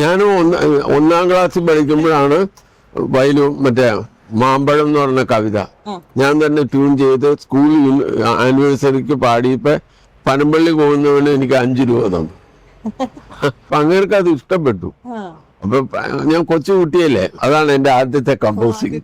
ഞാൻ ഒന്നാം ക്ലാസ്സിൽ പഠിക്കുമ്പോഴാണ് മറ്റേ മാമ്പഴം എന്ന് പറഞ്ഞ കവിത ഞാൻ തന്നെ ട്യൂൺ ചെയ്ത് സ്കൂൾ ആനിവേഴ്സറിക്ക് പാടിയപ്പോ പനമ്പള്ളി പോകുന്നവന് എനിക്ക് 5 രൂപ തന്നു. അപ്പൊ അങ്ങേർക്ക് അത് ഇഷ്ടപ്പെട്ടു. അപ്പൊ ഞാൻ കൊച്ചു കുട്ടിയല്ലേ, അതാണ് എന്റെ ആദ്യത്തെ കമ്പോസിങ്.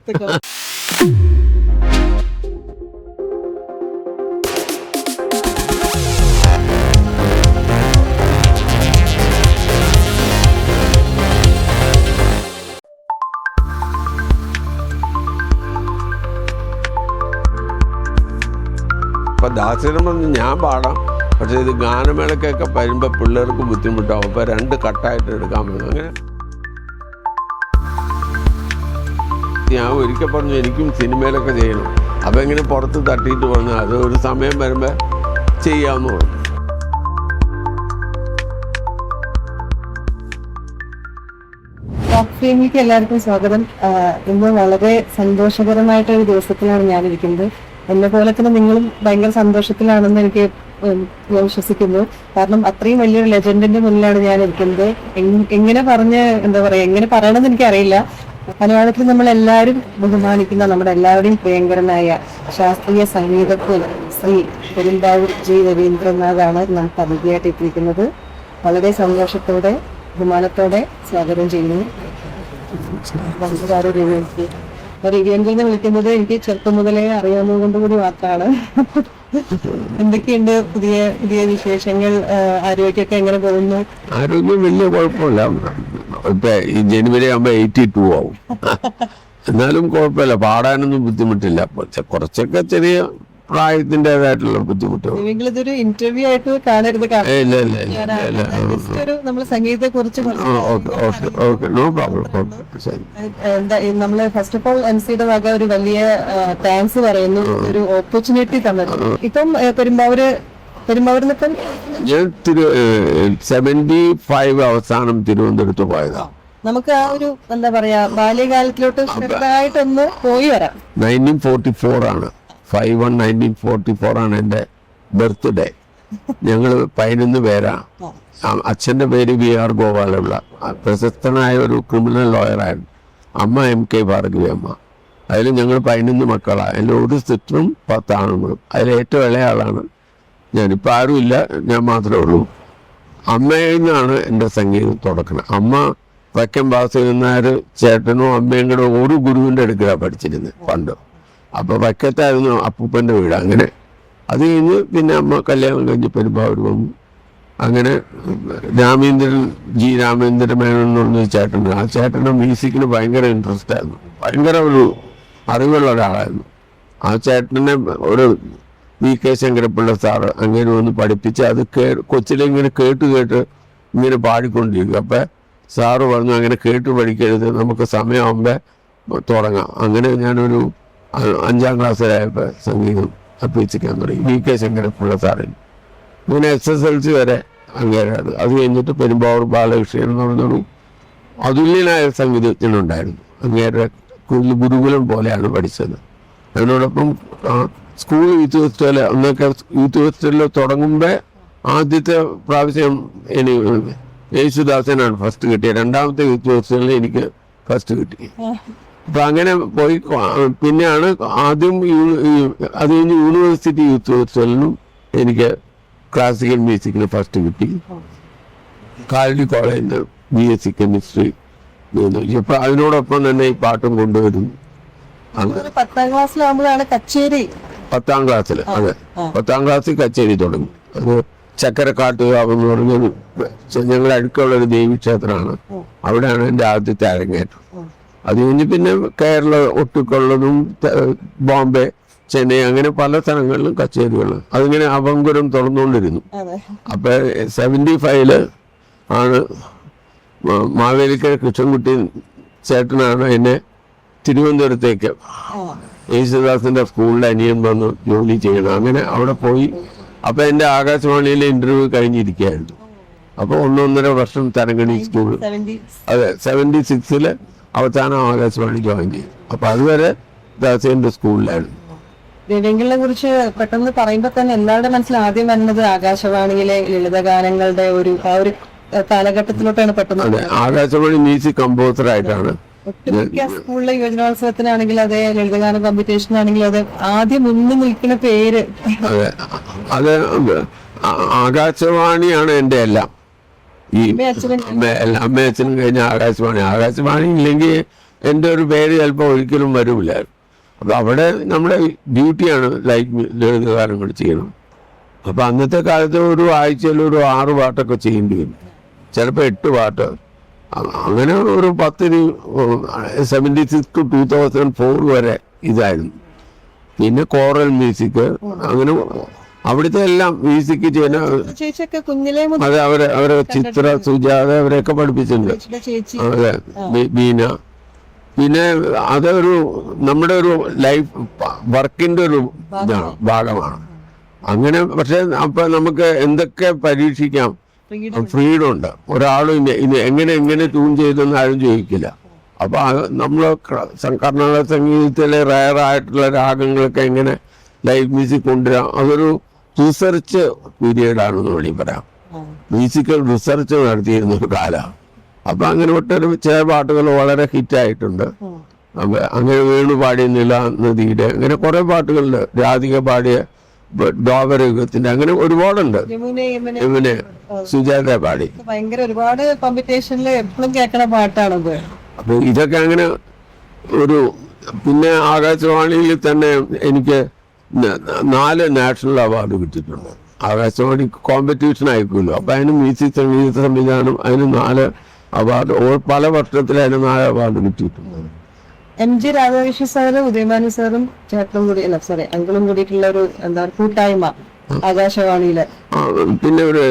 അപ്പൊ ദാസേനം പറഞ്ഞ് ഞാൻ പാടാം, പക്ഷെ ഇത് ഗാനമേളക്കൊക്കെ വരുമ്പോ പിള്ളേർക്ക് ബുദ്ധിമുട്ടാവും, അപ്പൊ 2 കട്ടായിട്ട് എടുക്കാൻ പറ്റും. അങ്ങനെ ഞാൻ ഒരിക്കൽ പറഞ്ഞു എനിക്കും സിനിമയിലൊക്കെ ചെയ്യണം. അപ്പൊ ഇങ്ങനെ പുറത്ത് തട്ടിയിട്ട് വന്നു, അത് ഒരു സമയം വരുമ്പോ ചെയ്യാമെന്ന് പറഞ്ഞു. ഫേമിലേക്ക് എല്ലാവർക്കും സ്വാഗതം. ഇന്ന് വളരെ സന്തോഷകരമായിട്ടൊരു ദിവസത്തിലാണ് ഞാനിരിക്കുന്നത്. എന്നെ പോലെ തന്നെ നിങ്ങളും ഭയങ്കര സന്തോഷത്തിലാണെന്ന് എനിക്ക് ഞാൻ വിശ്വസിക്കുന്നു. കാരണം അത്രയും വലിയൊരു ലെജൻഡിന്റെ മുന്നിലാണ് ഞാൻ ഇരിക്കുന്നത്. എങ്ങനെ എങ്ങനെ പറയണമെന്ന് എനിക്കറിയില്ല. മലയാളത്തിൽ നമ്മൾ എല്ലാവരും ബഹുമാനിക്കുന്ന, നമ്മുടെ എല്ലാവരുടെയും പ്രിയങ്കരനായ ശാസ്ത്രീയ സംഗീതത്തിൽ ശ്രീ പെരുമ്പാവൂർ ജി രവീന്ദ്രനാഥാണ് നമുക്ക് അതിഥിയായിട്ട് എത്തിയിരിക്കുന്നത്. വളരെ സന്തോഷത്തോടെ ബഹുമാനത്തോടെ സ്വാഗതം ചെയ്യുന്നു. രവീന്ദ്രനെ വിളിക്കുന്നത് എനിക്ക് ചെറുപ്പം മുതലേ അറിയാവുന്നത് കൊണ്ട് കൂടി മാത്രമാണ്. എന്തൊക്കെയുണ്ട് പുതിയ പുതിയ വിശേഷങ്ങൾ? ആരോഗ്യമൊക്കെ എങ്ങനെ പോകുന്നു? ആരോഗ്യം വലിയ കുഴപ്പമില്ല. ഇപ്പൊ ഈ ജനുവരി ആകുമ്പോ 82 ആവും. എന്നാലും കുഴപ്പമില്ല, പാടാനൊന്നും ബുദ്ധിമുട്ടില്ല. കുറച്ചൊക്കെ ചെറിയ പ്രായത്തിൻ്റെതായിട്ടുള്ള ബുദ്ധിമുട്ടുകൾ. ഇതൊരു ഇന്റർവ്യൂ ആയിട്ട് കാണരുത്. നമ്മള് സംഗീതത്തെ കുറിച്ച് നമ്മള് ഫസ്റ്റ് ഓഫ് ഓൾ MC-യുടെ വക ഒരു വലിയ താങ്ക്സ് പറയുന്നു, ഒരു ഓപ്പർച്യൂണിറ്റി തന്നത്. ഇപ്പം പെരുമ്പാവൂരിനിപ്പം ഞാൻ 75 അവസാനം തിരുവനന്തപുരത്ത് പോയതാ. നമുക്ക് ആ ഒരു എന്താ പറയാ ബാല്യകാലത്തിലോട്ട് ചെറുതായിട്ടൊന്ന് പോയി വരാം. 1944 ആണ് 5/1/1944 ആണ് എൻ്റെ ബർത്ത്ഡേ. ഞങ്ങൾ 11 പേരാണ്. അച്ഛൻ്റെ പേര് VR ഗോപാലപിള്ള, പ്രശസ്തനായ ഒരു ക്രിമിനൽ ലോയറായിരുന്നു. അമ്മ MK ഭാർഗവി അമ്മ. അതിൽ ഞങ്ങൾ 11 മക്കളാണ്. അതിൽ ഒരു സിസ്റ്ററും 10 ആണുങ്ങളും. അതിൽ ഏറ്റവും ഇളയ ആളാണ് ഞാനിപ്പോൾ. ആരുമില്ല, ഞാൻ മാത്രമേ ഉള്ളൂ. അമ്മയിൽ നിന്നാണ് എൻ്റെ സംഗീതം തുടക്കുന്നത്. അമ്മ വൈക്കം വാസുദേവൻ നായർ ചേട്ടനും അമ്മയും കൂടെ ഒരു ഗുരുവിൻ്റെ അടുക്കലാണ് പഠിച്ചിരുന്നത് പണ്ട്. അപ്പോൾ വൈക്കത്തായിരുന്നു അപ്പൂപ്പൻ്റെ വീട്. അങ്ങനെ അത് കഴിഞ്ഞ് പിന്നെ അമ്മ കല്യാണം കഴിഞ്ഞ് പെരുമ്പാവൂർ വന്നു. അങ്ങനെ G രാമേന്ദ്രൻ മേനോൻ എന്ന് പറഞ്ഞ ചേട്ടൻ, ആ ചേട്ടൻ്റെ മ്യൂസിക്കിന് ഭയങ്കര ഇൻട്രസ്റ്റ് ആയിരുന്നു. ഭയങ്കര ഒരു അറിവുള്ള ഒരാളായിരുന്നു. ആ ചേട്ടനെ ഒരു VK ശങ്കരപ്പിള്ള സാറ് അങ്ങനെ ഒന്ന് പഠിപ്പിച്ച് അത് കൊച്ചിലെ ഇങ്ങനെ കേട്ട് ഇങ്ങനെ പാടിക്കൊണ്ടിരിക്കും. അപ്പം സാറ് പറഞ്ഞു അങ്ങനെ കേട്ട് പഠിക്കരുത്, നമുക്ക് സമയമാകുമ്പോൾ തുടങ്ങാം. അങ്ങനെ ഞാനൊരു 5ാം ക്ലാസ്സിലായപ്പോൾ സംഗീതം അഭ്യസിക്കാൻ തുടങ്ങി VK ശങ്കരപ്പിള്ള സാറിന്. അങ്ങനെ SSLC വരെ അങ്ങേരാണ്. അത് കഴിഞ്ഞിട്ട് പെരുമ്പാവൂർ ബാലകൃഷ്ണൻ എന്ന് പറഞ്ഞൊരു അതുല്യനായ സംഗീതജ്ഞനുണ്ടായിരുന്നു. അങ്ങേരുടെ ഗുരുകുലം പോലെയാണ് പഠിച്ചത്. അതിനോടൊപ്പം സ്കൂൾ യൂത്ത് ഫെസ്റ്റിവൽ അന്നൊക്കെ യൂത്ത് ഫെസ്റ്റിവലിൽ തുടങ്ങുമ്പോൾ ആദ്യത്തെ പ്രാവശ്യം യേശുദാസനാണ് ഫസ്റ്റ് കിട്ടിയത്. 2ാമത്തെ യൂത്ത് ഫെസ്റ്റിവലിൽ എനിക്ക് ഫസ്റ്റ് കിട്ടി. അപ്പൊ അങ്ങനെ പോയി. പിന്നെയാണ് ആദ്യം അത് കഴിഞ്ഞ് യൂണിവേഴ്സിറ്റി യൂത്ത് ഫെസ്റ്റിവലിനും എനിക്ക് ക്ലാസിക്കൽ മ്യൂസിക്കിന് ഫസ്റ്റ് കിട്ടി. കാലടി കോളേജിൽ BSc കെമിസ്ട്രി. ഇപ്പൊ അതിനോടൊപ്പം തന്നെ ഈ പാട്ടും കൊണ്ടുവരുന്നു. 10ാം ക്ലാസ്സിലാകുമ്പോഴാണ് കച്ചേരി. 10ാം ക്ലാസ്സിൽ, അതെ, 10ാം ക്ലാസ്സിൽ കച്ചേരി തുടങ്ങി. അത് ചക്കരക്കാട്ടുകാവ് എന്ന് പറഞ്ഞൊരു ഞങ്ങളുടെ അടുക്കുള്ളൊരു ദേവീക്ഷേത്രമാണ്. അവിടെയാണ് എൻ്റെ ആദ്യത്തെ അരങ്ങേറ്റം. അത് കഴിഞ്ഞ് പിന്നെ കേരള ഒട്ടുക്കൊള്ളതും ബോംബെ, ചെന്നൈ, അങ്ങനെ പല സ്ഥലങ്ങളിലും കച്ചേരികൾ. അതിങ്ങനെ അവങ്കുരം തുറന്നുകൊണ്ടിരുന്നു. അപ്പൊ 75 ആണ് മാവേലിക്കര കൃഷ്ണൻകുട്ടി ചേട്ടനാണ് എന്നെ തിരുവനന്തപുരത്തേക്ക് യേശുദാസിന്റെ സ്കൂളിലെ അനിയൻ വന്ന് ജോലി ചെയ്യണം. അങ്ങനെ അവിടെ പോയി. അപ്പൊ എൻ്റെ ആകാശവാണിയിലെ ഇന്റർവ്യൂ കഴിഞ്ഞിരിക്കുകയായിരുന്നു. അപ്പൊ 1.5 വർഷം തരങ്കണി സ്കൂൾ, അതെ, 76 അവസാനം ആകാശവാണി ജോയിൻ ചെയ്തു. അപ്പൊ അതുവരെ ദാസേന്റെ സ്കൂളിലായിരുന്നു. രവീന്ദ്രനെ കുറിച്ച് പെട്ടെന്ന് പറയുമ്പോൾ തന്നെ എല്ലാവരുടെ മനസ്സിൽ ആദ്യം വരുന്നത് ആകാശവാണിയിലെ ലളിതഗാനങ്ങളുടെ ഒരു കാലഘട്ടത്തിലോട്ടാണ് പെട്ടെന്ന് അതെ, ആകാശവാണി മ്യൂസിക് കമ്പോസർ ആയിട്ടാണ്. ഒട്ടുമിക്ക സ്കൂളിലെ യുവജനോത്സവത്തിനാണെങ്കിൽ അതെ, ലളിതഗാന കോമ്പറ്റീഷൻ ആണെങ്കിലും അതെ, ആദ്യം മുന്നിൽ നിൽക്കുന്ന പേര്. അതെ, അത് ആകാശവാണിയാണ് എൻ്റെ എല്ലാം. ഈ അമ്മ അച്ഛനും കഴിഞ്ഞ ആകാശവാണി ഇല്ലെങ്കിൽ എൻ്റെ ഒരു പേര് ചിലപ്പോൾ ഒരിക്കലും വരില്ല. അപ്പൊ അവിടെ നമ്മുടെ ഡ്യൂട്ടിയാണ് ലളിതഗാനങ്ങൾ ചെയ്യണം. അപ്പൊ അന്നത്തെ കാലത്ത് ഒരു ആഴ്ചയിൽ ഒരു 6 പാട്ടൊക്കെ ചെയ്യേണ്ടി വരും, ചിലപ്പോൾ 8 പാട്ട്. അങ്ങനെ ഒരു 76 to 2004 വരെ ഇതായിരുന്നു. പിന്നെ കോറൽ മ്യൂസിക്, അങ്ങനെ അവിടുത്തെ എല്ലാം മ്യൂസിക് ചെയ്യുന്ന ചേച്ചിയൊക്കെ കുഞ്ഞിലേ മുതൽ അതെ, അവരെ ചിത്ര, സുജാത അവരെയൊക്കെ പഠിപ്പിച്ചിട്ടുണ്ട്. ചേച്ചി അതെ, ബീന. പിന്നെ അതൊരു നമ്മുടെ ഒരു ലൈഫ് വർക്കിന്റെ ഒരു ഭാഗമാണ്. അങ്ങനെ പക്ഷെ അപ്പൊ നമുക്ക് എന്തൊക്കെ പരീക്ഷിക്കാം, ഫ്രീഡം ഉണ്ട്. ഒരാളും ഇത് എങ്ങനെ ട്യൂൺ ചെയ്തെന്ന് ആരും ചോദിക്കില്ല. അപ്പൊ നമ്മൾ കർണാടക സംഗീതത്തിലെ റയറായിട്ടുള്ള രാഗങ്ങളൊക്കെ എങ്ങനെ ലൈവ് മ്യൂസിക് കൊണ്ടുവരാം, അതൊരു റിസർച്ച് പീരീഡാണെന്ന് വേണമെങ്കിൽ പറയാം. മ്യൂസിക്കൽ റിസർച്ച് നടത്തിയിരുന്ന ഒരു കാലമാണ്. അപ്പൊ അങ്ങനെ ഒട്ടൊരു ചില പാട്ടുകൾ വളരെ ഹിറ്റായിട്ടുണ്ട്. അങ്ങനെ വേണു പാടിയ നില നദിയുടെ, അങ്ങനെ കുറെ പാട്ടുകളുണ്ട്. രാധിക പാടിയ ദ്വാപരയുഗത്തിന്റെ, അങ്ങനെ ഒരുപാടുണ്ട്. യമുനെ, സുജാത പാടി. ഭയങ്കര ഒരുപാട് കോമ്പറ്റീഷനിൽ എപ്പോഴും കേൾക്കണ പാട്ടാണത്. അപ്പൊ ഇതൊക്കെ അങ്ങനെ ഒരു. പിന്നെ ആകാശവാണിയിൽ തന്നെ എനിക്ക് 4 നാഷണൽ അവാർഡ് കിട്ടിയിട്ടുണ്ട്. ആകാശവാണി കോമ്പറ്റീഷൻ ആയിരിക്കുമല്ലോ, അപ്പൊ അതിന് മ്യൂസിക് സംഗീത സംവിധാനം, അതിന് 4 അവാർഡ്, പല വർഷത്തിൽ അതിന് 4 അവാർഡ് കിട്ടിയിട്ടുണ്ട്. MG രാധാകൃഷ്ണൻ സാറും ഉദയഭാനു സാറും ചേട്ടനും കൂടി അങ്കിളും കൂടിയിട്ടുള്ള ഒരു കൂട്ടായ്മ ആകാശവാണിയിലെ. പിന്നെ ഒരു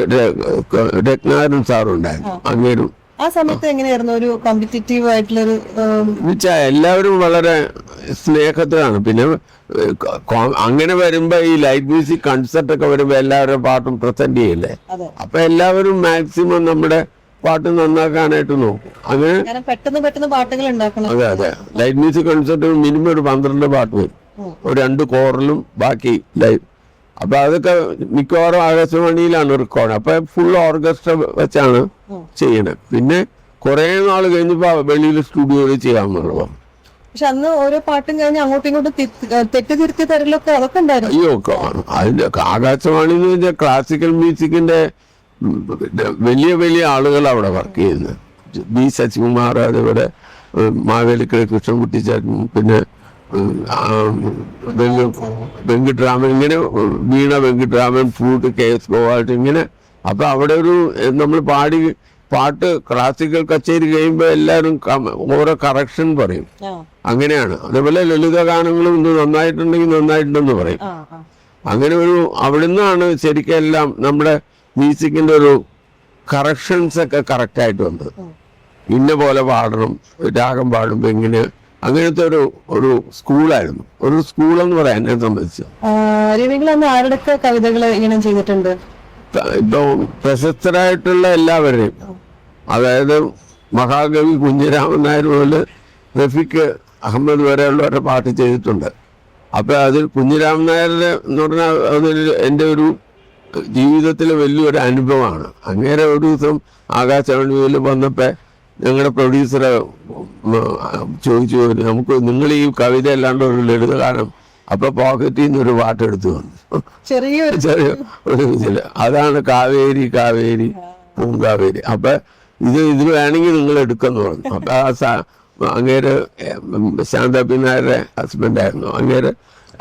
രത്നാകരൻ സാറും ഉണ്ടായിരുന്നു. അങ്ങേരും ആ സമയത്ത് എങ്ങനെയായിരുന്നു ഒരു കോമ്പറ്റീറ്റീവ് ആയിട്ടുള്ളൊരു? എല്ലാവരും വളരെ സ്നേഹത്തിലാണ്. പിന്നെ അങ്ങനെ വരുമ്പോ ഈ ലൈവ് മ്യൂസിക് കൺസെർട്ട് ഒക്കെ വരുമ്പോ എല്ലാവരും പാട്ടും പ്രസന്റ് ചെയ്യില്ലേ, അപ്പൊ എല്ലാവരും മാക്സിമം നമ്മുടെ പാട്ട് നന്നാക്കാനായിട്ട് നോക്കും. അങ്ങനെ പെട്ടെന്ന് പാട്ടുകൾ ഉണ്ടാക്കണം. അതെ അതെ, ലൈവ് മ്യൂസിക് കൺസെർട്ട് മിനിമം ഒരു 12 പാട്ട് വരും, ഒരു 2 കോറലും ബാക്കി ലൈവ്. അപ്പൊ അതൊക്കെ മിക്കവാറും ആകാശവാണിയിലാണ് റെക്കോർഡ്. അപ്പൊ ഫുൾ ഓർക്കസ്ട്ര വെച്ചാണ് ചെയ്യണത്. പിന്നെ കുറെ നാൾ കഴിഞ്ഞപ്പോ വെളിയിൽ സ്റ്റുഡിയോയിൽ ചെയ്യാമെന്നുള്ളൂ. പക്ഷെ അന്ന് ഓരോ പാട്ടും കഴിഞ്ഞ് അങ്ങോട്ടും ഇങ്ങോട്ടും തെറ്റ് തിരുത്തി തരലൊക്കെ അതൊക്കെ ഉണ്ടായിരുന്നു. അയ്യോ, അതിന്റെ ആകാശവാണി എന്ന് വെച്ചാൽ ക്ലാസിക്കൽ മ്യൂസിക്കിന്റെ വലിയ ആളുകൾ അവിടെ വർക്ക് ചെയ്യുന്നത്. ബി ശശികുമാർ, അതുപോലെ മാവേലിക്കര കൃഷ്ണൻകുട്ടി ചേട്ടൻ, പിന്നെ വെങ്കിട്ടരാമൻ, ഇങ്ങനെ വീണ വെങ്കിട്ടരാമൻ, ഫ്ലൂട്ട് KS ഗോപാലൻ, ഇങ്ങനെ. അപ്പൊ അവിടെ ഒരു നമ്മൾ പാട്ട് ക്ലാസിക്കൽ കച്ചേരി കഴിയുമ്പോൾ എല്ലാവരും ഓരോ കറക്ഷൻ പറയും. അങ്ങനെയാണ്. അതേപോലെ ലളിത ഗാനങ്ങളും ഇന്ന് നന്നായിട്ടുണ്ടെങ്കിൽ നന്നായിട്ടുണ്ടെന്ന് പറയും. അങ്ങനെ ഒരു അവിടുന്നാണ് ശരിക്കും എല്ലാം നമ്മുടെ മ്യൂസിക്കിന്റെ ഒരു കറക്ഷൻസ് ഒക്കെ കറക്റ്റായിട്ട് വന്നത്. ഇന്ന പോലെ പാടണം, രാഗം പാടുമ്പോ എങ്ങനെ, അങ്ങനത്തെ ഒരു സ്കൂളായിരുന്നു. ഒരു സ്കൂളെന്ന് പറയാൻ എന്നെ സംബന്ധിച്ച്. ആരുടെയൊക്കെ കവിതകൾ ഇങ്ങനെ ചെയ്തിട്ടുണ്ട്? ഇപ്പൊ പ്രശസ്തരായിട്ടുള്ള എല്ലാവരെയും, അതായത് മഹാകവി കുഞ്ഞിരാമൻ നായർ മുതൽ റഫീഖ് അഹമ്മദ് വരെയുള്ളവരുടെ പാട്ട് ചെയ്തിട്ടുണ്ട്. അപ്പൊ അതിൽ കുഞ്ഞിരാമൻ നായരുടെ എന്ന് പറഞ്ഞാൽ അതിൽ എൻ്റെ ഒരു ജീവിതത്തിലെ വലിയൊരു അനുഭവമാണ്. അങ്ങേരെ ഒരു ദിവസം ആകാശവാണിയിൽ വന്നപ്പോ ഞങ്ങളുടെ പ്രൊഡ്യൂസറെ ചോദിച്ചു, നമുക്ക് നിങ്ങൾ ഈ കവിത അല്ലാണ്ട് ഒരു ലളിതഗാനം. അപ്പൊ പോക്കറ്റിൽ നിന്ന് ഒരു പാട്ട് എടുത്തു വന്നു, ചെറിയ അതാണ് കാവേരി കാവേരി പൂങ്കാവേരി. അപ്പൊ ഇത് വേണമെങ്കിൽ നിങ്ങൾ എടുക്കെന്ന് പറഞ്ഞു. അപ്പൊ അങ്ങേര് ശാന്ത പി നായരുടെ ഹസ്ബൻഡായിരുന്നു. അങ്ങേര്